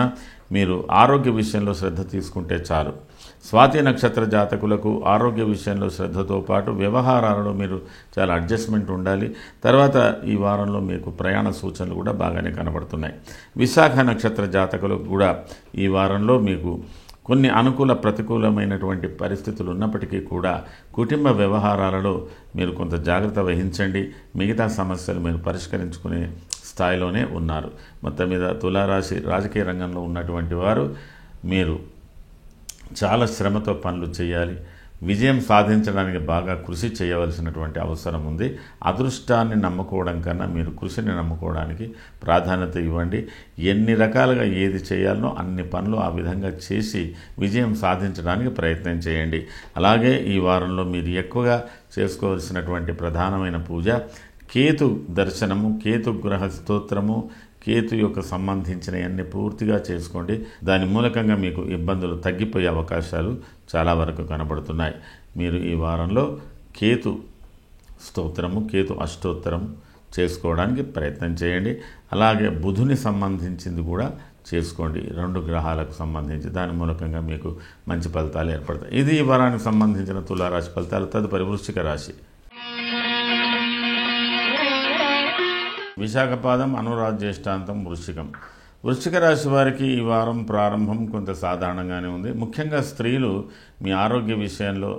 మీరు ఆరోగ్య విషయంలో శ్రద్ధ తీసుకుంటే చాలు. స్వాతి నక్షత్ర జాతకులకు ఆరోగ్య విషయంలో శ్రద్ధతో పాటు వ్యవహారాలలో మీరు చాలా అడ్జస్ట్మెంట్ ఉండాలి. తర్వాత ఈ వారంలో మీకు ప్రయాణ సూచనలు కూడా బాగానే కనబడుతున్నాయి. విశాఖ నక్షత్ర జాతకులకు కూడా ఈ వారంలో మీకు కొన్ని అనుకూల ప్రతికూలమైనటువంటి పరిస్థితులు ఉన్నప్పటికీ కూడా కుటుంబ వ్యవహారాలలో మీరు కొంత జాగ్రత్త వహించండి. మిగతా సమస్యలు మీరు పరిష్కరించుకునే స్థాయిలోనే ఉన్నారు. మొత్తం మీద తులారాశి రాజకీయ రంగంలో ఉన్నటువంటి వారు మీరు చాలా శ్రమతో పనులు చేయాలి. విజయం సాధించడానికి బాగా కృషి చేయవలసినటువంటి అవసరం ఉంది. అదృష్టాన్ని నమ్ముకోవడం కన్నా మీరు కృషిని నమ్ముకోవడానికి ప్రాధాన్యత ఇవ్వండి. ఎన్ని రకాలుగా ఏది చేయాలనో అన్ని పనులు ఆ విధంగా చేసి విజయం సాధించడానికి ప్రయత్నం చేయండి. అలాగే ఈ వారంలో మీరు ఎక్కువగా చేసుకోవాల్సినటువంటి ప్రధానమైన పూజ కేతు దర్శనము, కేతు గ్రహ స్తోత్రము, కేతు యొక్క సంబంధించిన అన్ని పూర్తిగా చేసుకోండి. దాని మూలకంగా మీకు ఇబ్బందులు తగ్గిపోయే అవకాశాలు చాలా వరకు కనబడుతున్నాయి. మీరు ఈ వారంలో కేతు స్తోత్రము, కేతు అష్టోత్తరము చేసుకోవడానికి ప్రయత్నం చేయండి. అలాగే బుధుని సంబంధించింది కూడా చేసుకోండి, 2 గ్రహాలకు సంబంధించి. దాని మూలకంగా మీకు మంచి ఫలితాలు ఏర్పడతాయి. ఇది ఈ వారానికి సంబంధించిన తులారాశి ఫలితాలు. తదుపరి వృశ్చిక రాశి. విశాఖపాదం, అనురాధ, జ్యేష్ఠాంతం, వృశ్చిక రాశి వారికి ఈ వారం ప్రారంభం కొంత సాధారణంగానే ఉంది. ముఖ్యంగా స్త్రీలు మీ ఆరోగ్య విషయంలో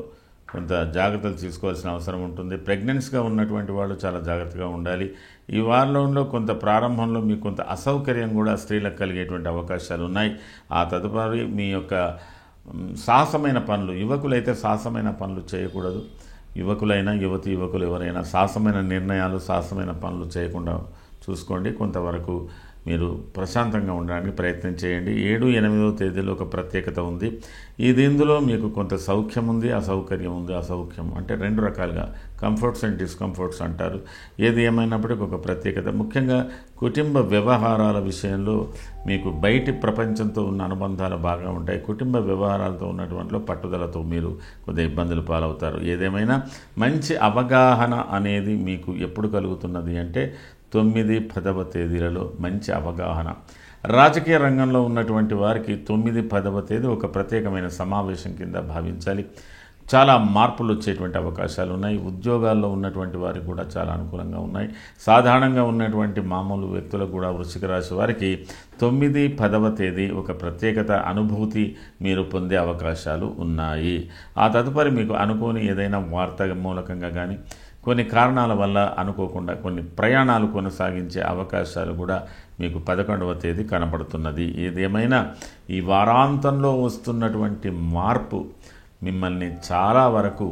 కొంత జాగ్రత్తలు తీసుకోవాల్సిన అవసరం ఉంటుంది. ప్రెగ్నెన్సీగా ఉన్నటువంటి వాళ్ళు చాలా జాగ్రత్తగా ఉండాలి. ఈ వారంలో కొంత ప్రారంభంలో మీకు కొంత అసౌకర్యం కూడా స్త్రీలకు కలిగేటువంటి అవకాశాలు ఉన్నాయి. ఆ తదుపరి మీ యొక్క సాహసమైన పనులు, యువకులైతే సాహసమైన పనులు చేయకూడదు. యువకులైనా యువకులు ఎవరైనా సాహసమైన నిర్ణయాలు, సాహసమైన పనులు చేయకుండా చూసుకోండి. కొంతవరకు మీరు ప్రశాంతంగా ఉండడానికి ప్రయత్నం చేయండి. 7, 8వ తేదీలో ఒక ప్రత్యేకత ఉంది. ఇందులో మీకు కొంత సౌఖ్యం ఉంది, అసౌకర్యం ఉంది. అసౌఖ్యం అంటే 2 రకాలుగా కంఫర్ట్స్ అండ్ డిస్కంఫర్ట్స్ అంటారు. ఏది ఏమైనప్పటికీ ఒక ప్రత్యేకత. ముఖ్యంగా కుటుంబ వ్యవహారాల విషయంలో మీకు బయటి ప్రపంచంతో ఉన్న అనుబంధాలు బాగా ఉంటాయి. కుటుంబ వ్యవహారాలతో ఉన్నటువంటి పట్టుదలతో మీరు కొద్దిగా ఇబ్బందులు పాలవుతారు. ఏదేమైనా మంచి అవగాహన అనేది మీకు ఎప్పుడు కలుగుతున్నది అంటే 9, 10వ తేదీలలో మంచి అవగాహన. రాజకీయ రంగంలో ఉన్నటువంటి వారికి 9, 10వ తేదీ ఒక ప్రత్యేకమైన సమావేశం కింద భావించాలి. చాలా మార్పులు వచ్చేటువంటి అవకాశాలు ఉన్నాయి. ఉద్యోగాల్లో ఉన్నటువంటి వారికి కూడా చాలా అనుకూలంగా ఉన్నాయి. సాధారణంగా ఉన్నటువంటి మామూలు వ్యక్తులకు కూడా వృశ్చిక రాశి వారికి 9, 10వ తేదీ ఒక ప్రత్యేకత అనుభూతి మీరు పొందే అవకాశాలు ఉన్నాయి. ఆ తదుపరి మీకు అనుకోని ఏదైనా వార్త మూలకంగా కానీ కొన్ని కారణాల వల్ల అనుకోకుండా కొన్ని ప్రయాణాలు కొనసాగించే అవకాశాలు కూడా మీకు 11వ తేదీ కనబడుతున్నది. ఏదేమైనా ఈ వారాంతంలో వస్తున్నటువంటి మార్పు మిమ్మల్ని చాలా వరకు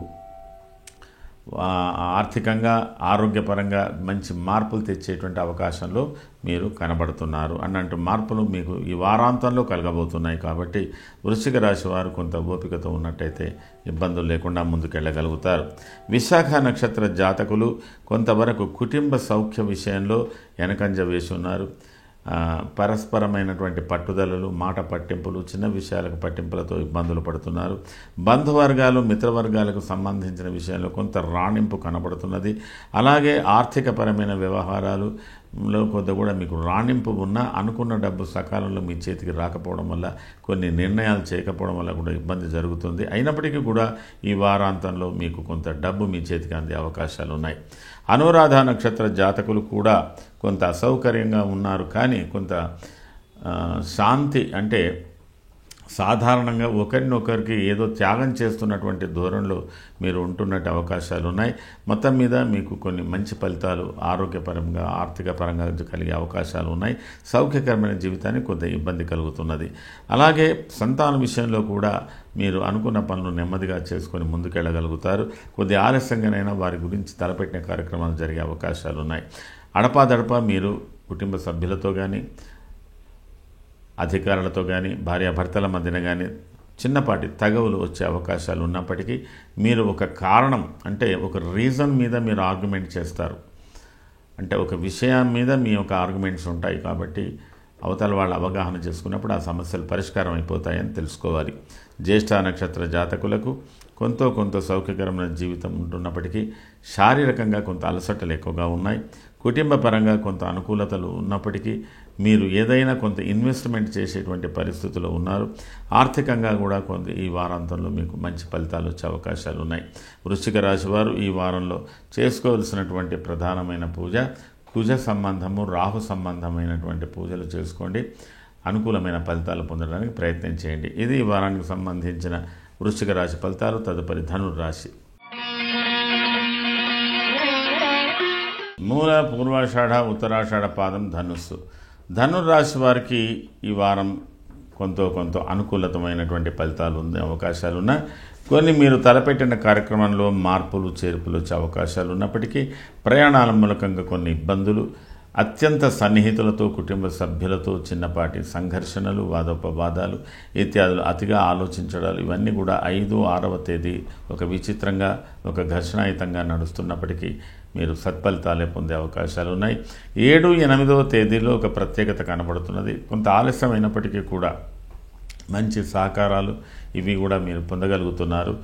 ఆర్థికంగా, ఆరోగ్యపరంగా మంచి మార్పులు తెచ్చేటువంటి అవకాశంలో మీరు కనబడుతున్నారు. అన్నట్టు మార్పులు మీకు ఈ వారాంతంలో కలగబోతున్నాయి. కాబట్టి వృశ్చిక రాశి వారు కొంత ఓపికతో ఉన్నట్టయితే ఇబ్బందులు లేకుండా ముందుకెళ్ళగలుగుతారు. విశాఖ నక్షత్ర జాతకులు కొంతవరకు కుటుంబ సౌఖ్య విషయంలో వెనకంజ వేసి ఉన్నారు. పరస్పరమైనటువంటి పట్టుదలలు, మాట పట్టింపులు, చిన్న విషయాలకు పట్టింపులతో ఇబ్బందులు పడుతున్నారు. బంధువర్గాలు, మిత్రవర్గాలకు సంబంధించిన విషయంలో కొంత రాణింపు కనబడుతున్నది. అలాగే ఆర్థికపరమైన వ్యవహారాలలో కొంత కూడా మీకు రాణింపు ఉన్నా అనుకున్న డబ్బు సకాలంలో మీ చేతికి రాకపోవడం వల్ల, కొన్ని నిర్ణయాలు చేయకపోవడం వల్ల కూడా ఇబ్బంది జరుగుతుంది. అయినప్పటికీ కూడా ఈ వారాంతంలో మీకు కొంత డబ్బు మీ చేతికి అందే అవకాశాలు ఉన్నాయి. అనురాధ నక్షత్ర జాతకులు కూడా కొంత అసౌకర్యంగా ఉన్నారు. కానీ కొంత శాంతి అంటే సాధారణంగా ఒకరినొకరికి ఏదో త్యాగం చేస్తున్నటువంటి ధోరణిలో మీరు ఉంటున్నట్టు అవకాశాలు ఉన్నాయి. మొత్తం మీద మీకు కొన్ని మంచి ఫలితాలు ఆరోగ్యపరంగా, ఆర్థిక పరంగా కలిగే అవకాశాలు ఉన్నాయి. సౌఖ్యకరమైన జీవితానికి కొంత ఇబ్బంది కలుగుతున్నది. అలాగే సంతానం విషయంలో కూడా మీరు అనుకున్న పనులు నెమ్మదిగా చేసుకొని ముందుకెళ్ళగలుగుతారు. కొద్ది ఆలస్యంగానైనా వారి గురించి తలపెట్టిన కార్యక్రమాలు జరిగే అవకాశాలు ఉన్నాయి. అడపాదడపా మీరు కుటుంబ సభ్యులతో కానీ, అధికారులతో కానీ, భార్యాభర్తల మధ్యన కానీ చిన్నపాటి తగవులు వచ్చే అవకాశాలు ఉన్నప్పటికీ మీరు ఒక కారణం అంటే ఒక రీజన్ మీద మీరు ఆర్గ్యుమెంట్ చేస్తారు. అంటే ఒక విషయం మీద మీ యొక్క ఆర్గ్యుమెంట్స్ ఉంటాయి. కాబట్టి అవతల వాళ్ళు అవగాహన చేసుకున్నప్పుడు ఆ సమస్యలు పరిష్కారం అయిపోతాయని తెలుసుకోవాలి. జ్యేష్ఠ నక్షత్ర జాతకులకు కొంత సౌఖ్యకరమైన జీవితం ఉంటున్నప్పటికీ శారీరకంగా కొంత అలసటలు ఎక్కువగా ఉన్నాయి. కుటుంబ పరంగా కొంత అనుకూలతలు ఉన్నప్పటికీ మీరు ఏదైనా కొంత ఇన్వెస్ట్మెంట్ చేసేటువంటి పరిస్థితుల్లో ఉన్నారు. ఆర్థికంగా కూడా కొంత ఈ వారాంతంలో మీకు మంచి ఫలితాలు వచ్చే అవకాశాలు ఉన్నాయి. వృశ్చిక రాశి వారు ఈ వారంలో చేసుకోవాల్సినటువంటి ప్రధానమైన పూజ కుజ సంబంధము, రాహు సంబంధమైనటువంటి పూజలు చేసుకోండి. అనుకూలమైన ఫలితాలు పొందడానికి ప్రయత్నం చేయండి. ఇది ఈ వారానికి సంబంధించిన వృశ్చిక రాశి ఫలితాలు. తదుపరి ధనుర్రాశి. మూల, పూర్వాషాఢ, ఉత్తరాషాఢ పాదం ధనుస్సు. ధనుర్రాశి వారికి ఈ వారం కొంత అనుకూలతమైనటువంటి ఫలితాలు ఉండే అవకాశాలు ఉన్నాయి. కొన్ని మీరు తలపెట్టిన కార్యక్రమంలో మార్పులు, చేర్పులు వచ్చే అవకాశాలు ఉన్నప్పటికీ ప్రయాణాల మూలకంగా కొన్ని ఇబ్బందులు, అత్యంత సన్నిహితులతో, కుటుంబ సభ్యులతో చిన్నపాటి సంఘర్షణలు, వాదోపవాదాలు ఇత్యాదులు, అతిగా ఆలోచించడాలు ఇవన్నీ కూడా 5, 6వ తేదీ ఒక విచిత్రంగా, ఒక ఘర్షణాయుతంగా నడుస్తున్నప్పటికీ మీరు సత్ఫలితాలే పొందే అవకాశాలు ఉన్నాయి. 7, 8వ తేదీలో ఒక ప్రత్యేకత కనబడుతున్నది. కొంత ఆలస్యమైనప్పటికీ కూడా మంచి సహకారాలు ఇవి కూడా మీరు పొందగలుగుతున్నారు.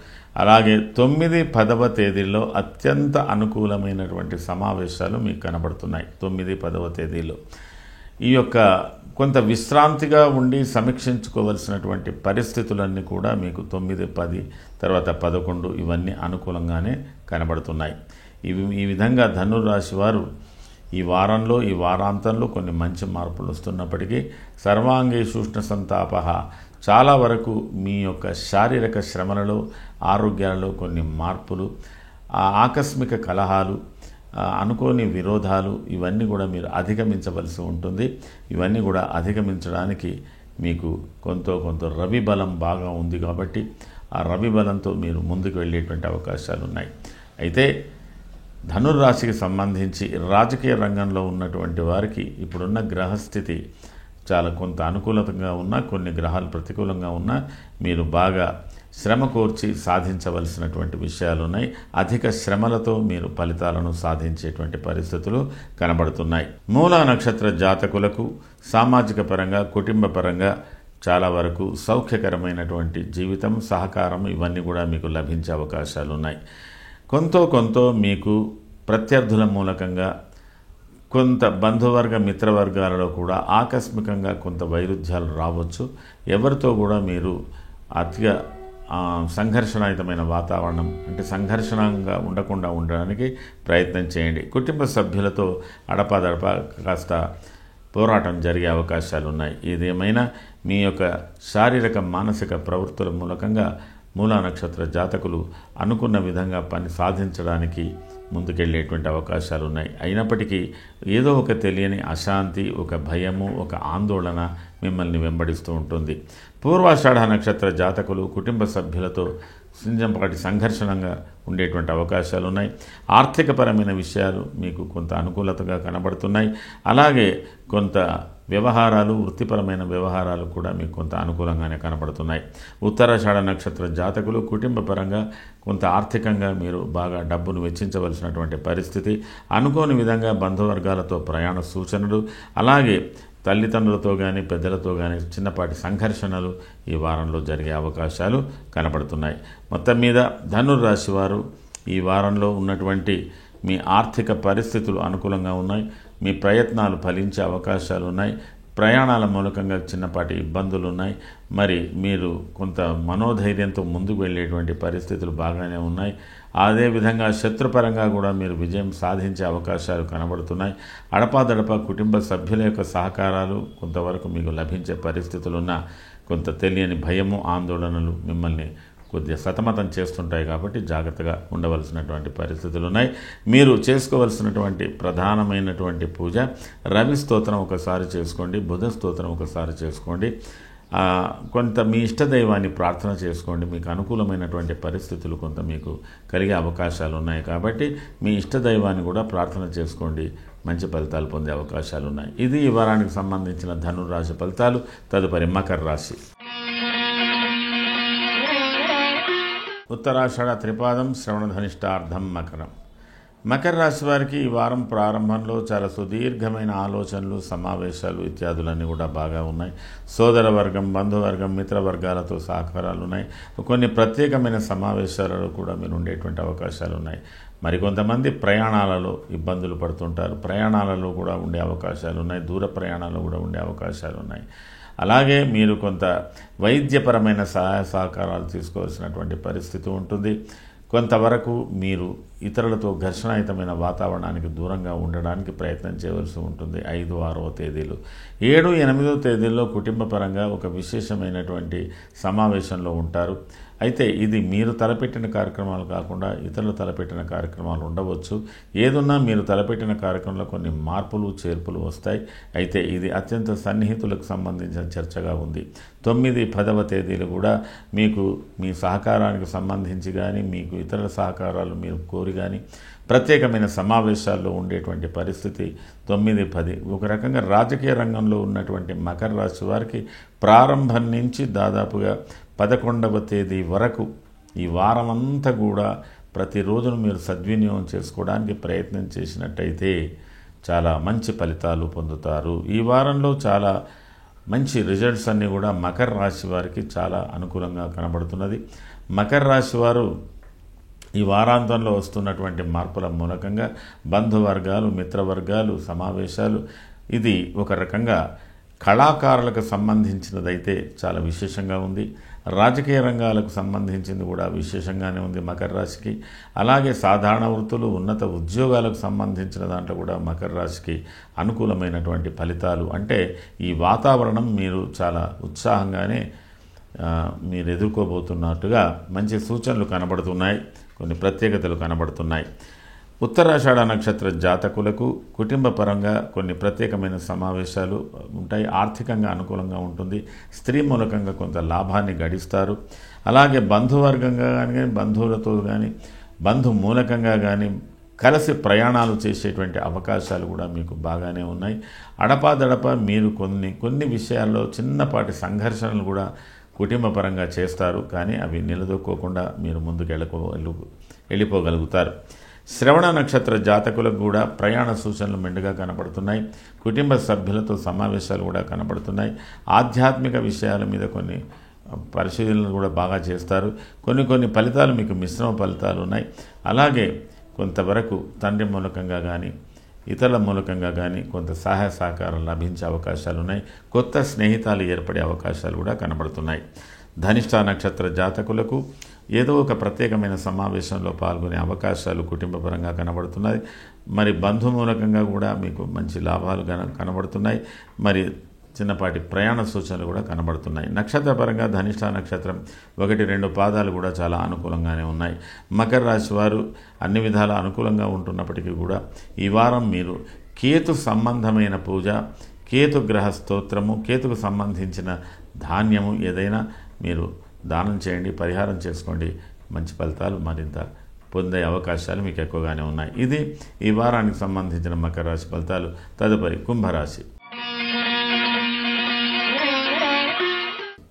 అలాగే 9, 10వ తేదీల్లో అత్యంత అనుకూలమైనటువంటి సమావేశాలు మీకు కనబడుతున్నాయి. 9, 10వ తేదీలో ఈ యొక్క కొంత విశ్రాంతిగా ఉండి సమీక్షించుకోవలసినటువంటి పరిస్థితులన్నీ కూడా మీకు 9, 10 తర్వాత 11 ఇవన్నీ అనుకూలంగానే కనబడుతున్నాయి. ఈ విధంగా ధనుర్రాశి వారు ఈ వారంలో ఈ వారాంతంలో కొన్ని మంచి మార్పులు వస్తున్నప్పటికీ సర్వాంగేషు ఉష్ణ సంతాప చాలా వరకు మీ యొక్క శారీరక శ్రమలలో ఆరోగ్యాలలో కొన్ని మార్పులు, ఆకస్మిక కలహాలు, అనుకోని విరోధాలు ఇవన్నీ కూడా మీరు అధిగమించవలసి ఉంటుంది. ఇవన్నీ కూడా అధిగమించడానికి మీకు కొంత రవి బలం బాగా ఉంది కాబట్టి ఆ రవి బలంతో మీరు ముందుకు వెళ్ళేటువంటి అవకాశాలు ఉన్నాయి. అయితే ధనుర్రాశికి సంబంధించి రాజకీయ రంగంలో ఉన్నటువంటి వారికి ఇప్పుడున్న గ్రహస్థితి చాలా కొంత అనుకూలంగా ఉన్నా, కొన్ని గ్రహాలు ప్రతికూలంగా ఉన్నా మీరు బాగా శ్రమ కోర్చి సాధించవలసినటువంటి విషయాలు ఉన్నాయి. అధిక శ్రమలతో మీరు ఫలితాలను సాధించేటువంటి పరిస్థితులు కనబడుతున్నాయి. మూలా నక్షత్ర జాతకులకు సామాజిక పరంగా, కుటుంబ పరంగా చాలా వరకు సౌఖ్యకరమైనటువంటి జీవితం, సహకారం ఇవన్నీ కూడా మీకు లభించే అవకాశాలు ఉన్నాయి. కొంత మీకు ప్రత్యర్థుల మూలకంగా, కొంత బంధువర్గ మిత్రవర్గాలలో కూడా ఆకస్మికంగా కొంత వైరుధ్యాలు రావచ్చు. ఎవరితో కూడా మీరు అతిగా సంఘర్షణాయుతమైన వాతావరణం అంటే సంఘర్షణంగా ఉండకుండా ఉండడానికి ప్రయత్నం చేయండి. కుటుంబ సభ్యులతో అడపాదడప కాస్త పోరాటం జరిగే అవకాశాలు ఉన్నాయి. ఏదేమైనా మీ యొక్క శారీరక మానసిక ప్రవృత్తుల మూలకంగా మూలా నక్షత్ర జాతకులు అనుకున్న విధంగా పని సాధించడానికి ముందుకెళ్ళేటువంటి అవకాశాలు ఉన్నాయి. అయినప్పటికీ ఏదో ఒక తెలియని అశాంతి, ఒక భయము, ఒక ఆందోళన మిమ్మల్ని వెంబడిస్తూ ఉంటుంది. పూర్వాషాఢ నక్షత్ర జాతకులు కుటుంబ సభ్యులతో సింజంపాటి సంఘర్షణంగా ఉండేటువంటి అవకాశాలు ఉన్నాయి. ఆర్థికపరమైన విషయాలు మీకు కొంత అనుకూలతగా కనబడుతున్నాయి. అలాగే కొంత వ్యవహారాలు, వృత్తిపరమైన వ్యవహారాలు కూడా మీకు కొంత అనుకూలంగానే కనబడుతున్నాయి. ఉత్తరాషాఢ నక్షత్ర జాతకులు కుటుంబ పరంగా కొంత ఆర్థికంగా మీరు బాగా డబ్బును వెచ్చించవలసినటువంటి పరిస్థితి, అనుకోని విధంగా బంధువర్గాలతో ప్రయాణ సూచనలు, అలాగే తల్లిదండ్రులతో కానీ పెద్దలతో కానీ చిన్నపాటి సంఘర్షణలు ఈ వారంలో జరిగే అవకాశాలు కనబడుతున్నాయి. మొత్తం మీద ధనుర్రాశి వారు ఈ వారంలో ఉన్నటువంటి మీ ఆర్థిక పరిస్థితులు అనుకూలంగా ఉన్నాయి. మీ ప్రయత్నాలు ఫలించే అవకాశాలు ఉన్నాయి. ప్రయాణాల మూలకంగా చిన్నపాటి ఇబ్బందులు ఉన్నాయి. మరి మీరు కొంత మనోధైర్యంతో ముందుకు వెళ్ళేటువంటి పరిస్థితులు బాగానే ఉన్నాయి. అదేవిధంగా శత్రుపరంగా కూడా మీరు విజయం సాధించే అవకాశాలు కనబడుతున్నాయి. అడపాదడప కుటుంబ సభ్యుల యొక్క సహకారాలు కొంతవరకు మీకు లభించే పరిస్థితులున్న కొంత తెలియని భయము, ఆందోళనలు మిమ్మల్ని కొద్దిగా సతమతం చేస్తుంటాయి. కాబట్టి జాగ్రత్తగా ఉండవలసినటువంటి పరిస్థితులు ఉన్నాయి. మీరు చేసుకోవలసినటువంటి ప్రధానమైనటువంటి పూజ రవి స్తోత్రం ఒకసారి చేసుకోండి, బుధ స్తోత్రం ఒకసారి చేసుకోండి. కొంత మీ ఇష్టదైవాన్ని ప్రార్థన చేసుకోండి. మీకు అనుకూలమైనటువంటి పరిస్థితులు కొంత మీకు కలిగే అవకాశాలు ఉన్నాయి. కాబట్టి మీ ఇష్టదైవాన్ని కూడా ప్రార్థన చేసుకోండి. మంచి ఫలితాలు పొందే అవకాశాలు ఉన్నాయి. ఇది ఈ వారానికి సంబంధించిన ధనుర్రాశి ఫలితాలు. తదుపరి మకర రాశి. ఉత్తరాషాఢ త్రిపాదం, శ్రవణ ధనిష్టార్థం మకరం. మకర రాశి వారికి ఈ వారం ప్రారంభంలో చాలా సుదీర్ఘమైన ఆలోచనలు, సమావేశాలు ఇత్యాదులన్నీ కూడా బాగా ఉన్నాయి. సోదర వర్గం, బంధువర్గం, మిత్రవర్గాలతో సహకారాలు ఉన్నాయి. కొన్ని ప్రత్యేకమైన సమావేశాలలో కూడా మీరు ఉండేటువంటి అవకాశాలు ఉన్నాయి. మరికొంతమంది ప్రయాణాలలో ఇబ్బందులు పడుతుంటారు. ప్రయాణాలలో కూడా ఉండే అవకాశాలు ఉన్నాయి. దూర ప్రయాణాలు కూడా ఉండే అవకాశాలు ఉన్నాయి. అలాగే మీరు కొంత వైద్యపరమైన సహాయ సహకారాలు తీసుకోవాల్సినటువంటి పరిస్థితి ఉంటుంది. కొంతవరకు మీరు ఇతరులతో ఘర్షణాయుతమైన వాతావరణానికి దూరంగా ఉండడానికి ప్రయత్నం చేయవలసి ఉంటుంది. 5, 6వ తేదీలు, 7, 8వ తేదీల్లో కుటుంబ పరంగా ఒక విశేషమైనటువంటి సమావేశంలో ఉంటారు. అయితే ఇది మీరు తలపెట్టిన కార్యక్రమాలు కాకుండా ఇతరులు తలపెట్టిన కార్యక్రమాలు ఉండవచ్చు. ఏదున్నా మీరు తలపెట్టిన కార్యక్రమంలో కొన్ని మార్పులు, చేర్పులు వస్తాయి. అయితే ఇది అత్యంత సన్నిహితులకు సంబంధించిన చర్చగా ఉంది. 9, 10వ తేదీలు కూడా మీకు మీ సహకారానికి సంబంధించి కానీ, మీకు ఇతరుల సహకారాలు మీరు కోరి కానీ ప్రత్యేకమైన సమావేశాల్లో ఉండేటువంటి పరిస్థితి 9, 10. ఒక రకంగా రాజకీయ రంగంలో ఉన్నటువంటి మకర రాశి వారికి ప్రారంభం నుంచి దాదాపుగా 11వ తేదీ వరకు ఈ వారమంతా కూడా ప్రతిరోజును మీరు సద్వినియోగం చేసుకోవడానికి ప్రయత్నం చేసినట్టయితే చాలా మంచి ఫలితాలు పొందుతారు. ఈ వారంలో చాలా మంచి రిజల్ట్స్ అన్నీ కూడా మకర రాశి వారికి చాలా అనుకూలంగా కనబడుతున్నది. మకర రాశి వారు ఈ వారాంతంలో వస్తున్నటువంటి మార్పుల మూలకంగా బంధువర్గాలు, మిత్రవర్గాలు, సమావేశాలు ఇది ఒక రకంగా కళాకారులకు సంబంధించినదైతే చాలా విశేషంగా ఉంది. రాజకీయ రంగాలకు సంబంధించింది కూడా విశేషంగానే ఉంది మకర రాశికి. అలాగే సాధారణ వృత్తులు, ఉన్నత ఉద్యోగాలకు సంబంధించిన దాంట్లో కూడా మకర రాశికి అనుకూలమైనటువంటి ఫలితాలు. అంటే ఈ వాతావరణం మీరు చాలా ఉత్సాహంగానే మీరు ఎదుర్కోబోతున్నట్టుగా మంచి సూచనలు కనబడుతున్నాయి, కొన్ని ప్రత్యేకతలు కనబడుతున్నాయి. ఉత్తరాషాఢ నక్షత్ర జాతకులకు కుటుంబ పరంగా కొన్ని ప్రత్యేకమైన సమావేశాలు ఉంటాయి. ఆర్థికంగా అనుకూలంగా ఉంటుంది. స్త్రీ మూలకంగా కొంత లాభాన్ని గడిస్తారు. అలాగే బంధువర్గంగా కానీ, బంధువులతో కానీ, బంధు మూలకంగా కానీ కలిసి ప్రయాణాలు చేసేటువంటి అవకాశాలు కూడా మీకు బాగానే ఉన్నాయి. అడపాదడప మీరు కొన్ని విషయాల్లో చిన్నపాటి సంఘర్షణలు కూడా కుటుంబ పరంగా చేస్తారు, కానీ అవి నిలదొక్కోకుండా మీరు ముందుకు వెళ్ళిపోగలుగుతారు. శ్రవణ నక్షత్ర జాతకులకు కూడా ప్రయాణ సూచనలు మెండుగా కనబడుతున్నాయి. కుటుంబ సభ్యులతో సమావేశాలు కూడా కనబడుతున్నాయి. ఆధ్యాత్మిక విషయాల మీద కొన్ని పరిశీలనలు కూడా బాగా చేస్తారు. కొన్ని ఫలితాలు మీకు మిశ్రమ ఫలితాలు ఉన్నాయి. అలాగే కొంతవరకు తండ్రి మూలకంగా కానీ, ఇతరుల మూలకంగా కానీ కొంత సహాయ సహకారం లభించే అవకాశాలు ఉన్నాయి. కొత్త స్నేహితాలు ఏర్పడే అవకాశాలు కూడా కనబడుతున్నాయి. ధనిష్ఠ నక్షత్ర జాతకులకు ఏదో ఒక ప్రత్యేకమైన సమావేశంలో పాల్గొనే అవకాశాలు కుటుంబపరంగా కనబడుతున్నాయి. మరి బంధుమూలకంగా కూడా మీకు మంచి లాభాలు కనబడుతున్నాయి. మరి చిన్నపాటి ప్రయాణ సూచనలు కూడా కనబడుతున్నాయి. నక్షత్రపరంగా ధనిష్ఠ నక్షత్రం 1-2 పాదాలు కూడా చాలా అనుకూలంగానే ఉన్నాయి. మకర రాశి వారు అన్ని విధాలా అనుకూలంగా ఉంటున్నప్పటికీ కూడా ఈ వారం మీరు కేతు సంబంధమైన పూజ, కేతు గ్రహ స్తోత్రము, కేతుకు సంబంధించిన ధాన్యము ఏదైనా మీరు దానం చేయండి, పరిహారం చేసుకోండి. మంచి ఫలితాలు మరింత పొందే అవకాశాలు మీకు ఎక్కువగానే ఉన్నాయి. ఇది ఈ వారానికి సంబంధించిన మకర రాశి ఫలితాలు. తదుపరి కుంభరాశి.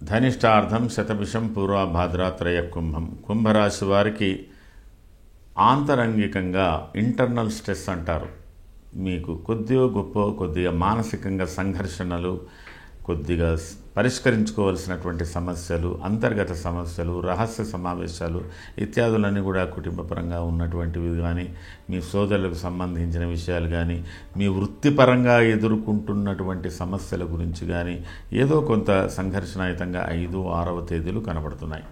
ధనిష్టార్థం శతభిషం పూర్వభాద్రాత్రయ కుంభం. కుంభరాశి వారికి ఆంతరంగికంగా ఇంటర్నల్ స్ట్రెస్ అంటారు. మీకు కొద్దిగా మానసికంగా సంఘర్షణలు, కొద్దిగా పరిష్కరించుకోవాల్సినటువంటి సమస్యలు, అంతర్గత సమస్యలు, రహస్య సమావేశాలు ఇత్యాదులన్నీ కూడా కుటుంబపరంగా ఉన్నటువంటివి కానీ, మీ సోదరులకు సంబంధించిన విషయాలు కానీ, మీ వృత్తిపరంగా ఎదుర్కొంటున్నటువంటి సమస్యల గురించి కానీ ఏదో కొంత సంఘర్షణాయుతంగా 5, 6వ తేదీలు కనబడుతున్నాయి.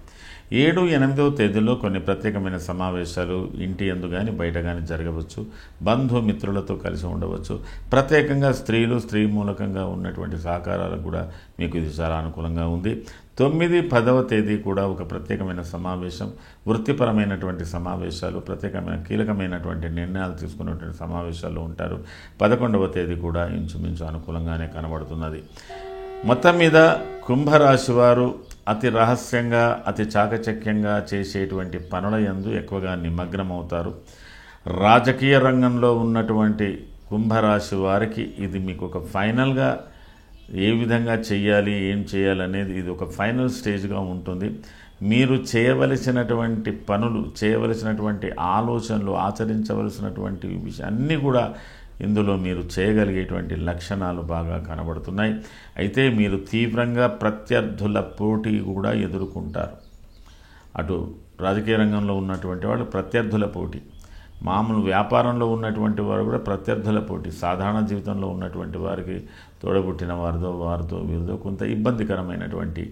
7, 8వ తేదీల్లో కొన్ని ప్రత్యేకమైన సమావేశాలు ఇంటి యందు కానీ బయట కానీ జరగవచ్చు. బంధుమిత్రులతో కలిసి ఉండవచ్చు. ప్రత్యేకంగా స్త్రీ మూలకంగా ఉన్నటువంటి సహకారాలకు కూడా మీకు ఇది చాలా అనుకూలంగా ఉంది. 9, 10వ తేదీ కూడా ఒక ప్రత్యేకమైన సమావేశం, వృత్తిపరమైనటువంటి సమావేశాలు, ప్రత్యేకమైన కీలకమైనటువంటి నిర్ణయాలు తీసుకున్నటువంటి సమావేశాలు ఉంటారు. 11వ తేదీ కూడా ఇంచుమించు అనుకూలంగానే కనబడుతున్నది. మొత్తం మీద కుంభరాశి వారు అతి రహస్యంగా, అతి చాకచక్యంగా చేసేటువంటి పనుల యందు ఎక్కువగా నిమగ్నమవుతారు. రాజకీయ రంగంలో ఉన్నటువంటి కుంభరాశి వారికి ఇది మీకు ఒక ఫైనల్గా ఏ విధంగా చేయాలి, ఏం చేయాలనేది ఇది ఒక ఫైనల్ స్టేజ్గా ఉంటుంది. మీరు చేయవలసినటువంటి పనులు, చేయవలసినటువంటి ఆలోచనలు, ఆచరించవలసినటువంటి అన్నీ కూడా ఇందులో మీరు చేయగలిగేటువంటి లక్షణాలు బాగా కనబడుతున్నాయి. అయితే మీరు తీవ్రంగా ప్రత్యర్థుల పోటీ కూడా ఎదుర్కొంటారు. అటు రాజకీయ రంగంలో ఉన్నటువంటి వాళ్ళు ప్రత్యర్థుల పోటీ, మామూలు వ్యాపారంలో ఉన్నటువంటి వారు కూడా ప్రత్యర్థుల పోటీ, సాధారణ జీవితంలో ఉన్నటువంటి వారికి తోడబుట్టిన వారితో వీరితో కొంత ఇబ్బందికరమైనటువంటి,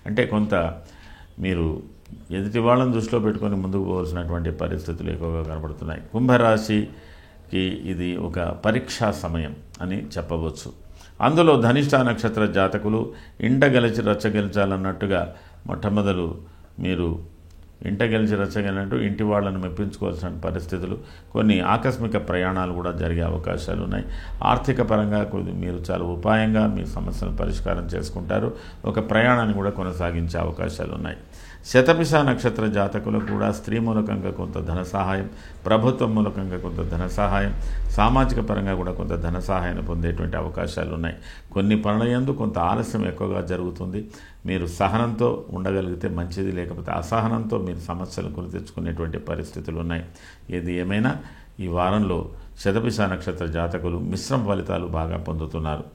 అంటే కొంత మీరు ఎదుటి వాళ్ళని దృష్టిలో పెట్టుకొని ముందుకు పోవాల్సినటువంటి పరిస్థితులు ఎక్కువగా కనబడుతున్నాయి. కుంభరాశికి ఇది ఒక పరీక్షా సమయం అని చెప్పవచ్చు. అందులో ధనిష్ఠ నక్షత్ర జాతకులు ఇంట గెలిచి రచ్చగెలిచాలన్నట్టుగా మొట్టమొదలు మీరు ఇంట గెలిచి రచ్చగలినట్టు ఇంటి వాళ్ళను మెప్పించుకోవాల్సిన పరిస్థితులు, కొన్ని ఆకస్మిక ప్రయాణాలు కూడా జరిగే అవకాశాలు ఉన్నాయి. ఆర్థిక పరంగా మీరు చాలా ఉపాయంగా మీ సమస్యలను పరిష్కారం చేసుకుంటారు. ఒక ప్రయాణాన్ని కూడా కొనసాగించే అవకాశాలు ఉన్నాయి. శతభిష నక్షత్ర జాతకులకు కూడా స్త్రీ మూలకంగా కొంత ధన సహాయం, ప్రభుత్వం మూలకంగా కొంత ధన సహాయం, సామాజిక పరంగా కూడా కొంత ధన సహాయాన్ని పొందేటువంటి అవకాశాలు ఉన్నాయి. కొన్ని పనుల యందు కొంత ఆలస్యం ఎక్కువగా జరుగుతుంది. మీరు సహనంతో ఉండగలిగితే మంచిది, లేకపోతే అసహనంతో మీరు సమస్యలు కొని తెచ్చుకునేటువంటి పరిస్థితులు ఉన్నాయి. ఏది ఏమైనా ఈ వారంలో శతభిష నక్షత్ర జాతకులు మిశ్రమ ఫలితాలు బాగా పొందుతున్నారు.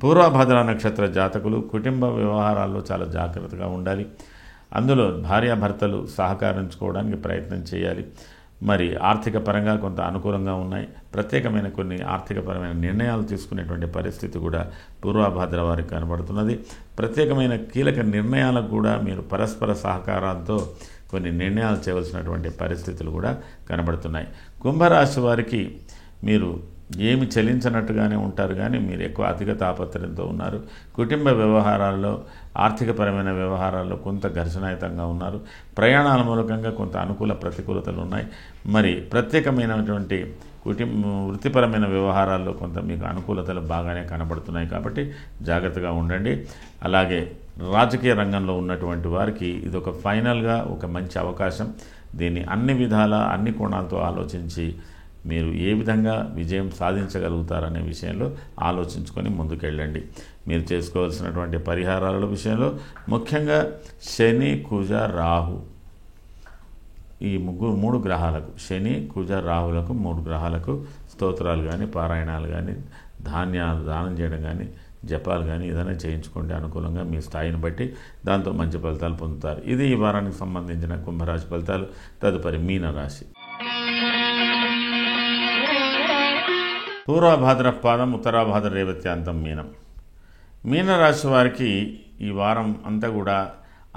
పూర్వభద్ర నక్షత్ర జాతకులు కుటుంబ వ్యవహారాల్లో చాలా జాగ్రత్తగా ఉండాలి. అందులో భార్యాభర్తలు సహకరించుకోవడానికి ప్రయత్నం చేయాలి. మరి ఆర్థిక పరంగా కొంత అనుకూలంగా ఉన్నాయి. ప్రత్యేకమైన కొన్ని ఆర్థికపరమైన నిర్ణయాలు తీసుకునేటువంటి పరిస్థితి కూడా పూర్వభాద్ర వారికి కనబడుతున్నది. ప్రత్యేకమైన కీలక నిర్ణయాలకు కూడా మీరు పరస్పర సహకారాలతో కొన్ని నిర్ణయాలు చేయవలసినటువంటి పరిస్థితులు కూడా కనబడుతున్నాయి. కుంభరాశి వారికి మీరు ఏమి చెల్లించినట్టుగానే ఉంటారు, కానీ మీరు ఎక్కువ అధిక తాపత్రయంతో ఉన్నారు. కుటుంబ వ్యవహారాల్లో, ఆర్థికపరమైన వ్యవహారాల్లో కొంత ఘర్షణాయుతంగా ఉన్నారు. ప్రయాణాల మూలకంగా కొంత అనుకూల ప్రతికూలతలు ఉన్నాయి. మరి ప్రత్యేకమైనటువంటి వృత్తిపరమైన వ్యవహారాల్లో కొంత మీకు అనుకూలతలు బాగానే కనబడుతున్నాయి కాబట్టి జాగ్రత్తగా ఉండండి. అలాగే రాజకీయ రంగంలో ఉన్నటువంటి వారికి ఇది ఒక ఫైనల్గా ఒక మంచి అవకాశం. దీన్ని అన్ని విధాల అన్ని కోణాలతో ఆలోచించి మీరు ఏ విధంగా విజయం సాధించగలుగుతారనే విషయంలో ఆలోచించుకొని ముందుకెళ్ళండి. మీరు చేసుకోవాల్సినటువంటి పరిహారాల విషయంలో ముఖ్యంగా శని, కుజ, రాహు ఈ మూడు గ్రహాలకు, శని, కుజ, రాహులకు 3 గ్రహాలకు స్తోత్రాలు కానీ, పారాయణాలు కానీ, ధాన్యాలు దానం చేయడం కానీ, జపాలు కానీ ఏదైనా చేయించుకోండి అనుకూలంగా మీ స్థాయిని బట్టి. దాంతో మంచి ఫలితాలు పొందుతారు. ఇది ఈ వారానికి సంబంధించిన కుంభరాశి ఫలితాలు. తదుపరి మీనరాశి. పూర్వభాద్ర పాదం, ఉత్తరాభాద్ర రేవత్యాంతం మీనం. మీనరాశి వారికి ఈ వారం అంతా కూడా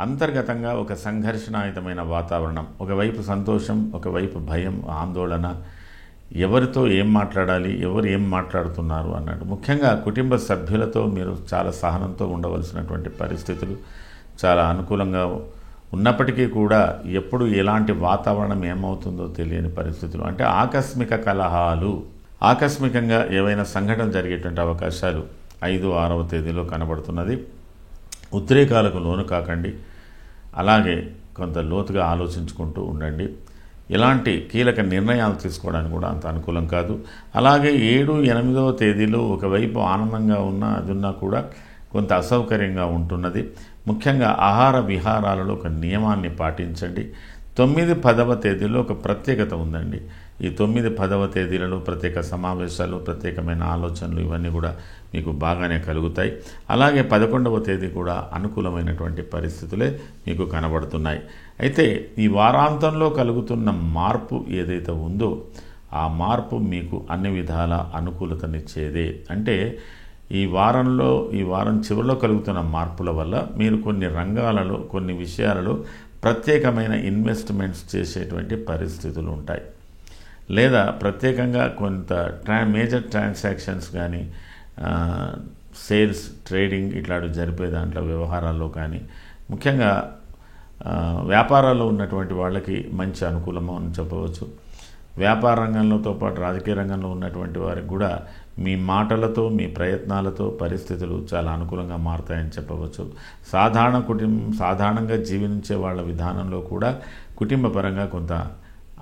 అంతర్గతంగా ఒక సంఘర్షణాయుతమైన వాతావరణం. ఒకవైపు సంతోషం, ఒకవైపు భయం, ఆందోళన, ఎవరితో ఏం మాట్లాడాలి, ఎవరు ఏం మాట్లాడుతున్నారు అన్నట్టు. ముఖ్యంగా కుటుంబ సభ్యులతో మీరు చాలా సహనంతో ఉండవలసినటువంటి పరిస్థితులు చాలా అనుకూలంగా ఉన్నప్పటికీ కూడా ఎప్పుడు ఎలాంటి వాతావరణం ఏమవుతుందో తెలియని పరిస్థితులు. అంటే ఆకస్మిక కలహాలు, ఆకస్మికంగా ఏవైనా సంఘటన జరిగేటువంటి అవకాశాలు 5, 6వ తేదీలో కనబడుతున్నది. ఉద్రేకాలకు లోను కాకండి. అలాగే కొంత లోతుగా ఆలోచించుకుంటూ ఉండండి. ఎలాంటి కీలక నిర్ణయాలు తీసుకోవడానికి కూడా అంత అనుకూలం కాదు. అలాగే 7, 8వ తేదీలో ఒకవైపు ఆనందంగా అది ఉన్నా కూడా కొంత అసౌకర్యంగా ఉంటున్నది. ముఖ్యంగా ఆహార విహారాలలో ఒక నియమాన్ని పాటించండి. 9, 10వ తేదీలో ఒక ప్రత్యేకత ఉందండి. ఈ 9, 10వ తేదీలలో ప్రత్యేక సమావేశాలు, ప్రత్యేకమైన ఆలోచనలు ఇవన్నీ కూడా మీకు బాగానే కలుగుతాయి. అలాగే 11వ తేదీ కూడా అనుకూలమైనటువంటి పరిస్థితులే మీకు కనబడుతున్నాయి. అయితే ఈ వారాంతంలో కలుగుతున్న మార్పు ఏదైతే ఉందో ఆ మార్పు మీకు అన్ని విధాల అనుకూలతనిచ్చేదే. అంటే ఈ వారం చివరిలో కలుగుతున్న మార్పుల వల్ల మీరు కొన్ని రంగాలలో, కొన్ని విషయాలలో ప్రత్యేకమైన ఇన్వెస్ట్మెంట్స్ చేసేటువంటి పరిస్థితులు ఉంటాయి. లేదా ప్రత్యేకంగా కొంత మేజర్ ట్రాన్సాక్షన్స్ కానీ, సేల్స్, ట్రేడింగ్ ఇట్లాంటి జరిపే దాంట్లో వ్యవహారాల్లో కానీ, ముఖ్యంగా వ్యాపారాల్లో ఉన్నటువంటి వాళ్ళకి మంచి అనుకూలము అని చెప్పవచ్చు. వ్యాపార రంగంలోతో పాటు రాజకీయ రంగంలో ఉన్నటువంటి వారికి కూడా మీ మాటలతో, మీ ప్రయత్నాలతో పరిస్థితులు చాలా అనుకూలంగా మారుతాయని చెప్పవచ్చు. సాధారణంగా జీవించే వాళ్ళ విధానంలో కూడా కుటుంబ పరంగా కొంత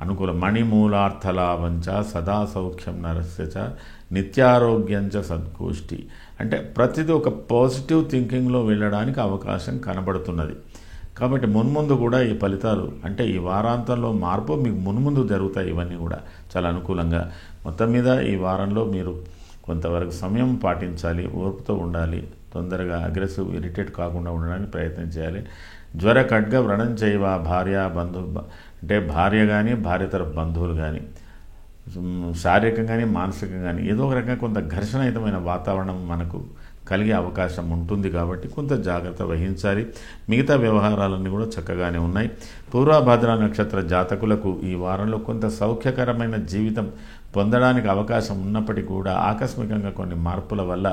అనుకూల. మణిమూలార్థలాభంచ సదా సౌఖ్యం నరస్యచ నిత్యారోగ్యంచ సద్గోష్ఠి. అంటే ప్రతిదీ ఒక పాజిటివ్ థింకింగ్లో వెళ్ళడానికి అవకాశం కనబడుతున్నది. కాబట్టి మున్ముందు కూడా ఈ ఫలితాలు, అంటే ఈ వారాంతంలో మార్పు మీకు మున్ముందు జరుగుతాయి. ఇవన్నీ కూడా చాలా అనుకూలంగా. మొత్తం మీద ఈ వారంలో మీరు కొంతవరకు సమయం పాటించాలి, ఓర్పుతో ఉండాలి. తొందరగా అగ్రెసివ్, ఇరిటేట్ కాకుండా ఉండడానికి ప్రయత్నం చేయాలి. జ్వర ఖడ్గ వ్రణం చేయవ భార్య బంధు, అంటే భార్య కానీ, భార్య తరఫు బంధువులు కానీ, శారీరకంగా కానీ మానసికంగా కానీ ఏదో ఒక రకంగా కొంత ఘర్షణయుతమైన వాతావరణం మనకు కలిగే అవకాశం ఉంటుంది. కాబట్టి కొంత జాగ్రత్త వహించాలి. మిగతా వ్యవహారాలన్నీ కూడా చక్కగానే ఉన్నాయి. పూర్వభాద్ర నక్షత్ర జాతకులకు ఈ వారంలో కొంత సౌఖ్యకరమైన జీవితం పొందడానికి అవకాశం ఉన్నప్పటికీ కూడా ఆకస్మికంగా కొన్ని మార్పుల వల్ల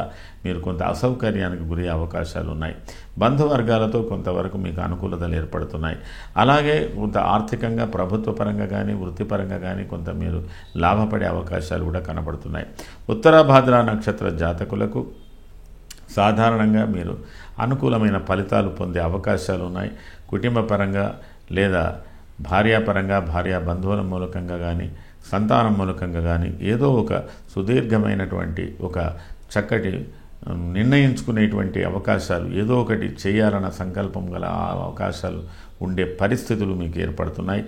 మీరు కొంత అసౌకర్యానికి గురయ్యే అవకాశాలు ఉన్నాయి. బంధువర్గాలతో కొంతవరకు మీకు అనుకూలతలు ఏర్పడుతున్నాయి. అలాగే కొంత ఆర్థికంగా, ప్రభుత్వ పరంగా కానీ, వృత్తిపరంగా కానీ కొంత మీరు లాభపడే అవకాశాలు కూడా కనబడుతున్నాయి. ఉత్తరాభాద్ర నక్షత్ర జాతకులకు సాధారణంగా మీరు అనుకూలమైన ఫలితాలు పొందే అవకాశాలు ఉన్నాయి. కుటుంబ పరంగా లేదా భార్యాపరంగా, భార్యా బంధువుల మూలకంగా కానీ, సంతానం మూలకంగా కానీ ఏదో ఒక సుదీర్ఘమైనటువంటి ఒక చక్కటి నిర్ణయించుకునేటువంటి అవకాశాలు, ఏదో ఒకటి చేయాలన్న సంకల్పం గల అవకాశాలు ఉండే పరిస్థితులు మీకు ఏర్పడుతున్నాయి.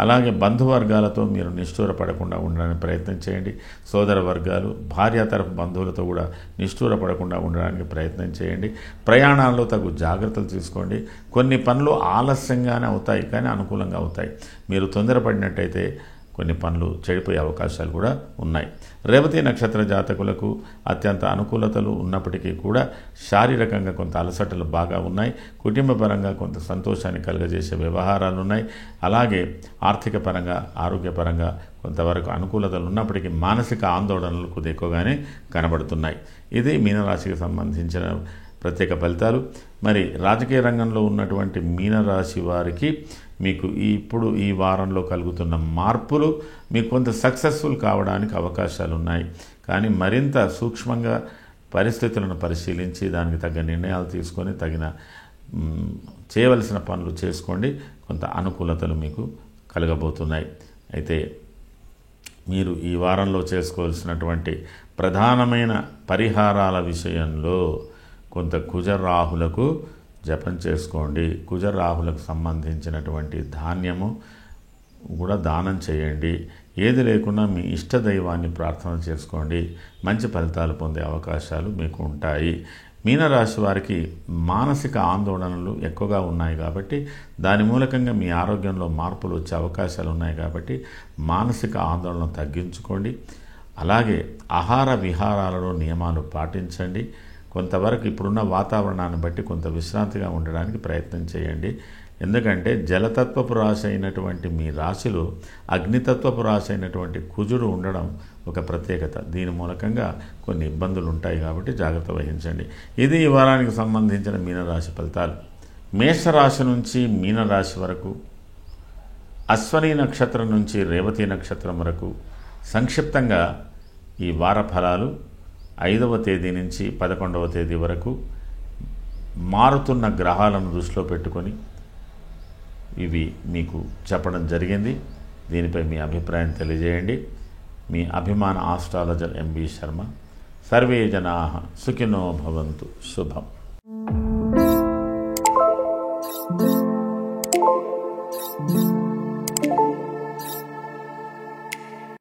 అలాగే బంధువర్గాలతో మీరు నిష్ఠూరపడకుండా ఉండడానికి ప్రయత్నం చేయండి. సోదర వర్గాలు, భార్య తరఫు బంధువులతో కూడా నిష్ఠూరపడకుండా ఉండడానికి ప్రయత్నం చేయండి. ప్రయాణాల్లో తగు జాగ్రత్తలు తీసుకోండి. కొన్ని పనులు ఆలస్యంగానే అవుతాయి కానీ అనుకూలంగా అవుతాయి. మీరు తొందరపడినట్టయితే కొన్ని పనులు చెడిపోయే అవకాశాలు కూడా ఉన్నాయి. రేవతి నక్షత్ర జాతకులకు అత్యంత అనుకూలతలు ఉన్నప్పటికీ కూడా శారీరకంగా కొంత అలసటలు బాగా ఉన్నాయి. కుటుంబపరంగా కొంత సంతోషాన్ని కలుగజేసే వ్యవహారాలు ఉన్నాయి. అలాగే ఆర్థిక పరంగా, ఆరోగ్యపరంగా కొంతవరకు అనుకూలతలు ఉన్నప్పటికీ మానసిక ఆందోళనలు కొద్ది ఎక్కువగానే కనబడుతున్నాయి. ఇది మీనరాశికి సంబంధించిన ప్రత్యేక ఫలితాలు. మరి రాజకీయ రంగంలో ఉన్నటువంటి మీనరాశి వారికి మీకు ఇప్పుడు ఈ వారంలో కలుగుతున్న మార్పులు మీకు కొంత సక్సెస్ఫుల్ కావడానికి అవకాశాలు ఉన్నాయి. కానీ మరింత సూక్ష్మంగా పరిస్థితులను పరిశీలించి దానికి తగ్గ నిర్ణయాలు తీసుకొని తగిన చేయవలసిన పనులు చేసుకోండి. కొంత అనుకూలతలు మీకు కలగబోతున్నాయి. అయితే మీరు ఈ వారంలో చేసుకోవాల్సినటువంటి ప్రధానమైన పరిహారాల విషయంలో కొంత కుజరాహులకు జపం చేసుకోండి. కుజరాహులకు సంబంధించినటువంటి ధాన్యము కూడా దానం చేయండి. ఏది లేకున్నా మీ ఇష్టదైవాన్ని ప్రార్థన చేసుకోండి. మంచి ఫలితాలు పొందే అవకాశాలు మీకు ఉంటాయి. మీనరాశి వారికి మానసిక ఆందోళనలు ఎక్కువగా ఉన్నాయి కాబట్టి దాని మూలకంగా మీ ఆరోగ్యంలో మార్పులు వచ్చే అవకాశాలు ఉన్నాయి కాబట్టి మానసిక ఆందోళన తగ్గించుకోండి. అలాగే ఆహార విహారాలలో నియమాలు పాటించండి. కొంతవరకు ఇప్పుడున్న వాతావరణాన్ని బట్టి కొంత విశ్రాంతిగా ఉండడానికి ప్రయత్నం చేయండి. ఎందుకంటే జలతత్వపు రాశి అయినటువంటి మీ రాశిలో అగ్నితత్వపు రాశి అయినటువంటి కుజుడు ఉండడం ఒక ప్రత్యేకత. దీని మూలకంగా కొన్ని ఇబ్బందులు ఉంటాయి కాబట్టి జాగ్రత్త వహించండి. ఇది ఈ వారానికి సంబంధించిన మీనరాశి ఫలితాలు. మేషరాశి నుంచి మీనరాశి వరకు, అశ్వని నక్షత్రం నుంచి రేవతి నక్షత్రం వరకు సంక్షిప్తంగా ఈ వార ఫలాలు 5వ తేదీ నుంచి 11వ తేదీ వరకు మారుతున్న గ్రహాలను దృష్టిలో పెట్టుకొని ఇవి మీకు చెప్పడం జరిగింది. దీనిపై మీ అభిప్రాయం తెలియజేయండి. మీ అభిమాన ఆస్ట్రాలజర్ ఎంబీ శర్మ. సర్వే జనాః సుఖినో భవంతు. శుభం.